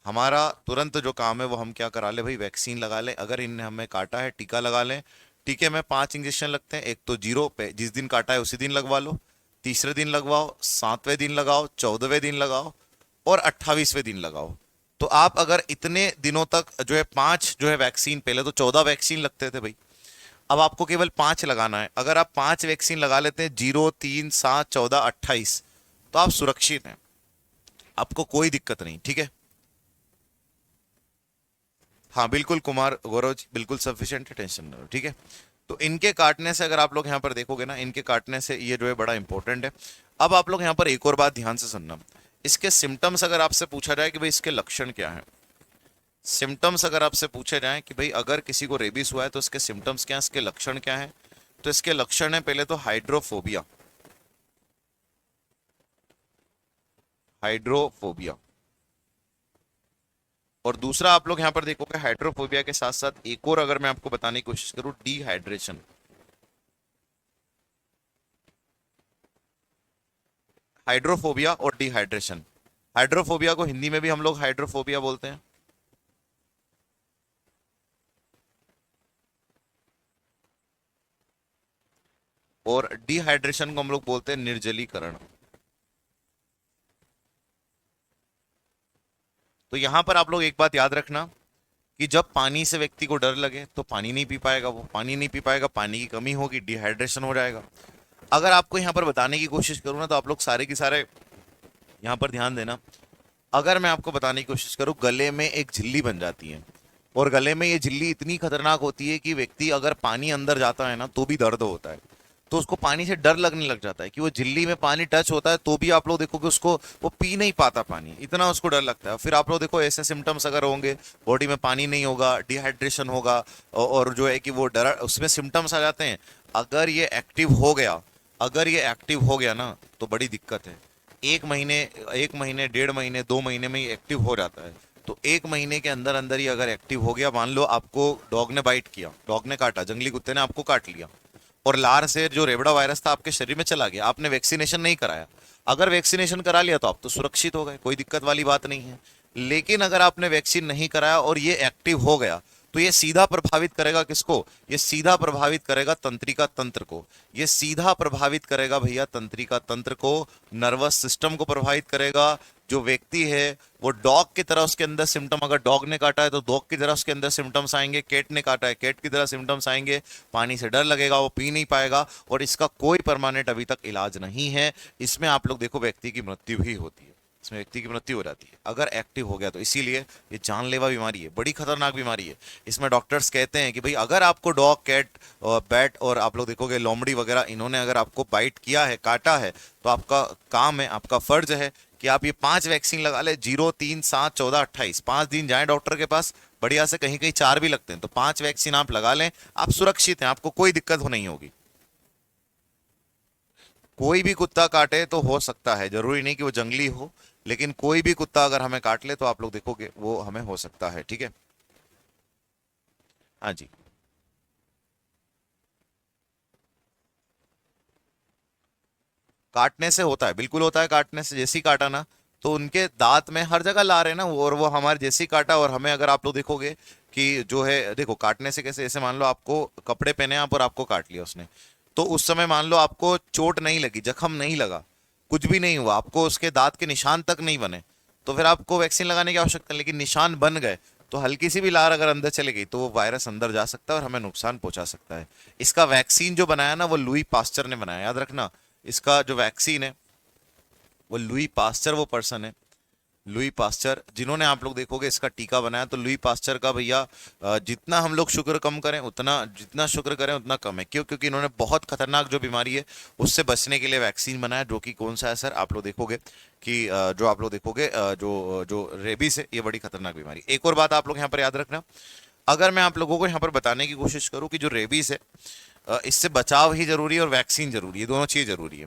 हमारा तुरंत जो काम है वो हम क्या करा ले भाई, वैक्सीन लगा लें। अगर इनने हमें काटा है, टीका लगा लें। टीके में 5 इंजेक्शन लगते हैं, एक तो जीरो पे जिस दिन काटा है उसी दिन लगवा लो, तीसरे दिन लगवाओ, 7वें दिन लगाओ, 14वें दिन लगाओ और 28वें दिन लगाओ। तो आप अगर इतने दिनों तक जो है 5 जो है वैक्सीन, पहले तो 14 वैक्सीन लगते थे भाई, अब आपको केवल 5 लगाना है। अगर आप 5 वैक्सीन लगा लेते हैं, 0, 3, 7, 14, 28, तो आप सुरक्षित हैं, आपको कोई दिक्कत नहीं। ठीक है, हाँ बिल्कुल कुमार गौरव जी, बिल्कुल सफिशिएंट है, टेंशन ना लो। ठीक है, तो इनके काटने से अगर आप लोग यहाँ पर देखोगे ना, इनके काटने से ये जो है बड़ा इंपॉर्टेंट है। अब आप लोग यहाँ पर एक और बात ध्यान से सुनना, इसके सिम्टम्स अगर आपसे पूछा जाए कि भाई इसके लक्षण क्या है, सिम्टम्स अगर आपसे पूछे जाएं कि भाई अगर किसी को रेबीज हुआ है तो इसके सिम्टम्स क्या हैं, इसके लक्षण क्या हैं, तो इसके लक्षण है पहले तो हाइड्रोफोबिया। हाइड्रोफोबिया। और दूसरा आप लोग यहां पर देखोगे हाइड्रोफोबिया के साथ साथ एक और अगर मैं आपको बताने की कोशिश करूं, डिहाइड्रेशन। हाइड्रोफोबिया और डिहाइड्रेशन। हाइड्रोफोबिया को हिंदी में भी हम लोग हाइड्रोफोबिया बोलते हैं, और डिहाइड्रेशन को हम लोग बोलते हैं निर्जलीकरण। तो यहां पर आप लोग एक बात याद रखना कि जब पानी से व्यक्ति को डर लगे तो पानी नहीं पी पाएगा, वो पानी नहीं पी पाएगा, पानी की कमी होगी, डिहाइड्रेशन हो जाएगा। अगर आपको यहां पर बताने की कोशिश करूं ना तो आप लोग सारे के सारे यहां पर ध्यान देना। अगर मैं आपको बताने की कोशिश करूं, गले में एक झिल्ली बन जाती है, और गले में ये झिल्ली इतनी खतरनाक होती है कि व्यक्ति अगर पानी अंदर जाता है ना तो भी दर्द होता है, तो उसको पानी से डर लगने लग जाता है कि वो झिल्ली में पानी टच होता है तो भी आप लोग देखोगे उसको वो पी नहीं पाता पानी, इतना उसको डर लगता है। फिर आप लोग देखो ऐसे सिम्टम्स अगर होंगे, बॉडी में पानी नहीं होगा, डिहाइड्रेशन होगा, और जो है कि वो डर उसमें सिम्टम्स आ जाते हैं। अगर ये एक्टिव हो गया, अगर ये एक्टिव हो गया ना तो बड़ी दिक्कत है। एक महीने, एक महीने, डेढ़ महीने, 2 महीने में ये एक्टिव हो जाता है। तो एक महीने के अंदर अंदर ही अगर एक्टिव हो गया, मान लो आपको डॉग ने बाइट किया, डॉग ने काटा, जंगली कुत्ते ने आपको काट लिया, और लार से जो रेबड़ा वायरस था आपके शरीर में चला गया, आपने वैक्सीनेशन नहीं कराया। अगर वैक्सीनेशन करा लिया तो आप तो सुरक्षित हो गए, कोई दिक्कत वाली बात नहीं है। लेकिन अगर आपने वैक्सीन नहीं कराया और ये एक्टिव हो गया, तो ये सीधा प्रभावित करेगा किसको? ये सीधा प्रभावित करेगा तंत्रिका तंत्र को। ये सीधा प्रभावित करेगा भैया तंत्रिका तंत्र को, नर्वस सिस्टम को प्रभावित करेगा। जो व्यक्ति है वो डॉग की तरह उसके अंदर सिम्टम, अगर डॉग ने काटा है तो डॉग की तरह उसके अंदर सिम्टम्स आएंगे, कैट ने काटा है कैट की तरह सिम्टम्स आएंगे, पानी से डर लगेगा, वो पी नहीं पाएगा, और इसका कोई परमानेंट अभी तक इलाज नहीं है। इसमें आप लोग देखो व्यक्ति की मृत्यु भी होती है, इसमें व्यक्ति की मृत्यु हो जाती है अगर एक्टिव हो गया तो। इसीलिए ये जानलेवा बीमारी है, बड़ी खतरनाक बीमारी है। इसमें डॉक्टर्स कहते हैं कि भाई अगर आपको डॉग, कैट और बैट और आप लोग देखोगे लोमड़ी वगैरह, इन्होंने अगर आपको बाइट किया है, काटा है, तो आपका काम है, आपका फर्ज है कि आप ये 5 वैक्सीन लगा ले। 0, 3, 7, 14, 28, 5 दिन जाएं डॉक्टर के पास, बढ़िया से, कहीं कहीं 4 भी लगते हैं, तो 5 वैक्सीन आप लगा लें, आप सुरक्षित हैं, आपको कोई दिक्कत हो नहीं होगी। कोई भी कुत्ता काटे तो हो सकता है, जरूरी नहीं कि वो जंगली हो, लेकिन कोई भी कुत्ता अगर हमें काट ले तो आप लोग देखोगे वो हमें हो सकता है, ठीक है। हाँ जी। काटने से होता है, बिल्कुल होता है, काटने से। जैसे ही काटा ना तो उनके दांत में हर जगह ला रहे हैं ना और वो हमारे जैसे ही काटा, और हमें अगर आप लोग देखोगे कि जो है, देखो काटने से कैसे, जैसे मान लो आपको कपड़े पहने आप और आपको काट लिया उसने, तो उस समय मान लो आपको चोट नहीं लगी, जख्म नहीं लगा, कुछ भी नहीं हुआ, आपको उसके दांत के निशान तक नहीं बने, तो फिर आपको वैक्सीन लगाने की आवश्यकता नहीं। लेकिन निशान बन गए तो हल्की सी भी लार अगर अंदर चली गई तो वो वायरस अंदर जा सकता है और हमें नुकसान पहुंचा सकता है। इसका वैक्सीन जो बनाया ना वो लुई पास्चर ने बनाया, याद रखना। इसका जो वैक्सीन है वो लुई पास्चर, वो पर्सन है लुई पास्चर, जिन्होंने आप लोग देखोगे इसका टीका बनाया। तो लुई पास्चर का भैया, जितना हम लोग शुक्र कम करें उतना, जितना शुक्र करें उतना कम है। क्यों? क्योंकि इन्होंने बहुत खतरनाक जो बीमारी है उससे बचने के लिए वैक्सीन बनाया, जो कि कौन सा है सर, आप लोग देखोगे कि जो आप लोग देखोगे जो जो रेबीज है, ये बड़ी खतरनाक बीमारी। एक और बात आप लोग यहाँ पर याद रखना, अगर मैं आप लोगों को यहाँ पर बताने की कोशिश करूँ कि जो रेबीज है, इससे बचाव ही जरूरी है और वैक्सीन जरूरी है, दोनों चीज जरूरी है।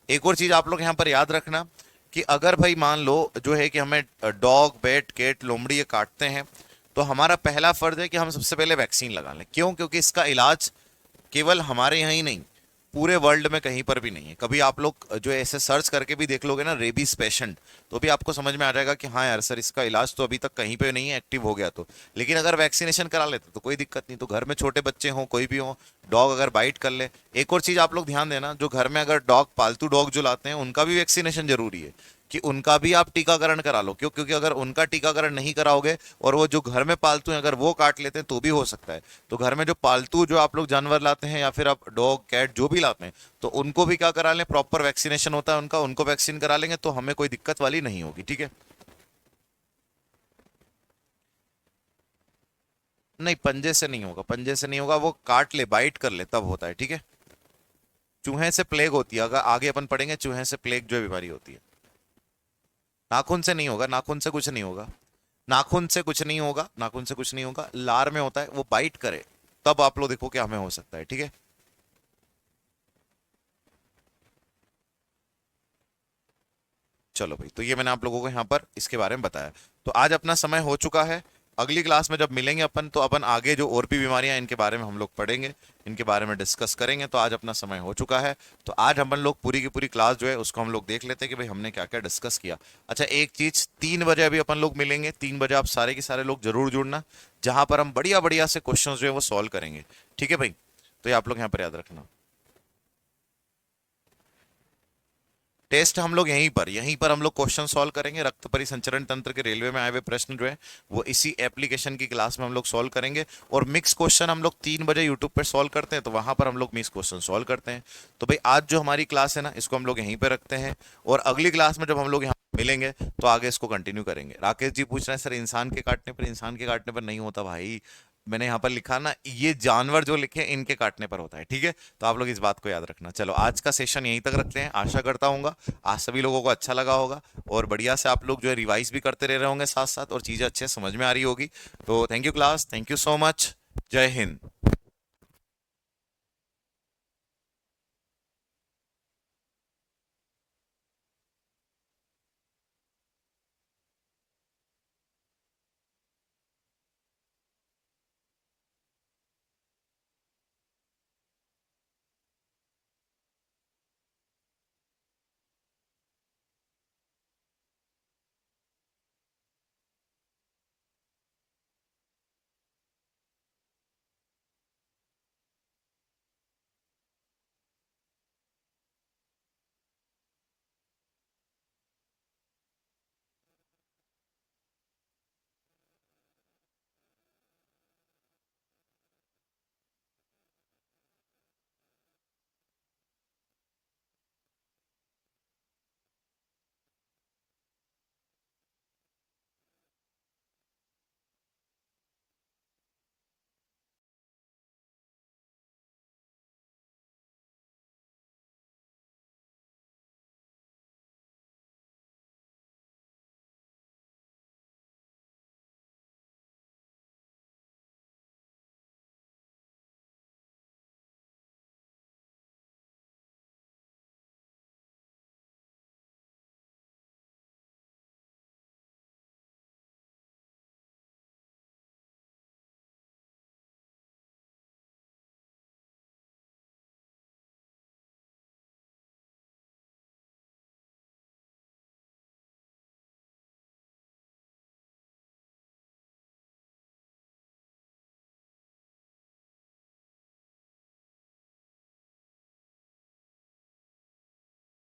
एक और चीज आप लोग यहाँ पर याद रखना कि अगर भाई मान लो जो है कि हमें डॉग, बैट, कैट, लोमड़ी ये काटते हैं, तो हमारा पहला फर्ज है कि हम सबसे पहले वैक्सीन लगा लें। क्यों? क्योंकि इसका इलाज केवल हमारे यहाँ ही नहीं, पूरे वर्ल्ड में कहीं पर भी नहीं है। कभी आप लोग जो ऐसे सर्च करके भी देख लोगे ना रेबीज पेशेंट, तो भी आपको समझ में आ जाएगा कि हाँ यार सर, इसका इलाज तो अभी तक कहीं पे नहीं है, एक्टिव हो गया तो। लेकिन अगर वैक्सीनेशन करा लेते तो कोई दिक्कत नहीं। तो घर में छोटे बच्चे हों, कोई भी हो, डॉग अगर बाइट कर ले। एक और चीज आप लोग ध्यान देना, जो घर में अगर डॉग, पालतू डॉग जो लाते हैं, उनका भी वैक्सीनेशन जरूरी है, कि उनका भी आप टीकाकरण करा लो। क्यों? क्योंकि अगर उनका टीकाकरण नहीं कराओगे और वो जो घर में पालतू हैं अगर वो काट लेते हैं तो भी हो सकता है। तो घर में जो पालतू जो आप लोग जानवर लाते हैं या फिर आप डॉग, कैट जो भी लाते हैं, तो उनको भी क्या करा लें, प्रॉपर वैक्सीनेशन होता है उनका, उनको वैक्सीन करा लेंगे तो हमें कोई दिक्कत वाली नहीं होगी, ठीक है। नहीं, पंजे से नहीं होगा, पंजे से नहीं होगा, वो काट ले, बाइट कर ले तब होता है, ठीक है। चूहे से प्लेग होती है, अगर आगे अपन पढ़ेंगे, चूहे से प्लेग जो बीमारी होती है। नाखून से नहीं होगा, नाखून से कुछ नहीं होगा। नाखून से कुछ नहीं होगा, नाखून से कुछ नहीं होगा, लार में होता है, वो बाइट करे तब आप लोग देखो क्या हमें हो सकता है, ठीक है। चलो भाई, तो ये मैंने आप लोगों को यहाँ पर इसके बारे में बताया। तो आज अपना समय हो चुका है। अगली क्लास में जब मिलेंगे अपन, तो अपन आगे जो और भी बीमारियां हैं, इनके बारे में हम लोग पढ़ेंगे, इनके बारे में डिस्कस करेंगे। तो आज अपना समय हो चुका है। तो आज हम लोग पूरी की पूरी क्लास जो है उसको हम लोग देख लेते हैं कि भाई हमने क्या क्या डिस्कस किया। अच्छा, एक चीज, 3 बजे अभी अपन लोग मिलेंगे, 3 बजे आप सारे के सारे लोग जरूर जुड़ना, जहां पर हम बढ़िया बढ़िया से क्वेश्चन जो है वो सॉल्व करेंगे, ठीक है भाई। तो ये आप लोग यहाँ पर याद रखना। टेस्ट हम लोग यहीं पर हम लोग क्वेश्चन सॉल्व करेंगे। रक्त परिसंचरण तंत्र के रेलवे में आए हुए प्रश्न जो है वो इसी एप्लीकेशन की क्लास में हम लोग सॉल्व करेंगे। और मिक्स क्वेश्चन हम लोग 3 बजे यूट्यूब पर सॉल्व करते हैं, तो वहां पर हम लोग मिक्स क्वेश्चन सॉल्व करते हैं। तो भाई आज जो हमारी क्लास है ना, इसको हम लोग यहीं पर रखते हैं, और अगली क्लास में जब हम लोग यहाँ मिलेंगे तो आगे इसको कंटिन्यू करेंगे। राकेश जी पूछ रहे हैं सर, इंसान के काटने पर नहीं होता भाई। मैंने यहाँ पर लिखा ना, ये जानवर जो लिखे इनके काटने पर होता है, ठीक है। तो आप लोग इस बात को याद रखना। चलो आज का सेशन यहीं तक रखते हैं। आशा करता हूँ आज सभी लोगों को अच्छा लगा होगा, और बढ़िया से आप लोग जो है रिवाइज भी करते रह रहे होंगे साथ साथ, और चीजें अच्छे से समझ में आ रही होगी। तो thank you class, thank you so much. जय हिंद।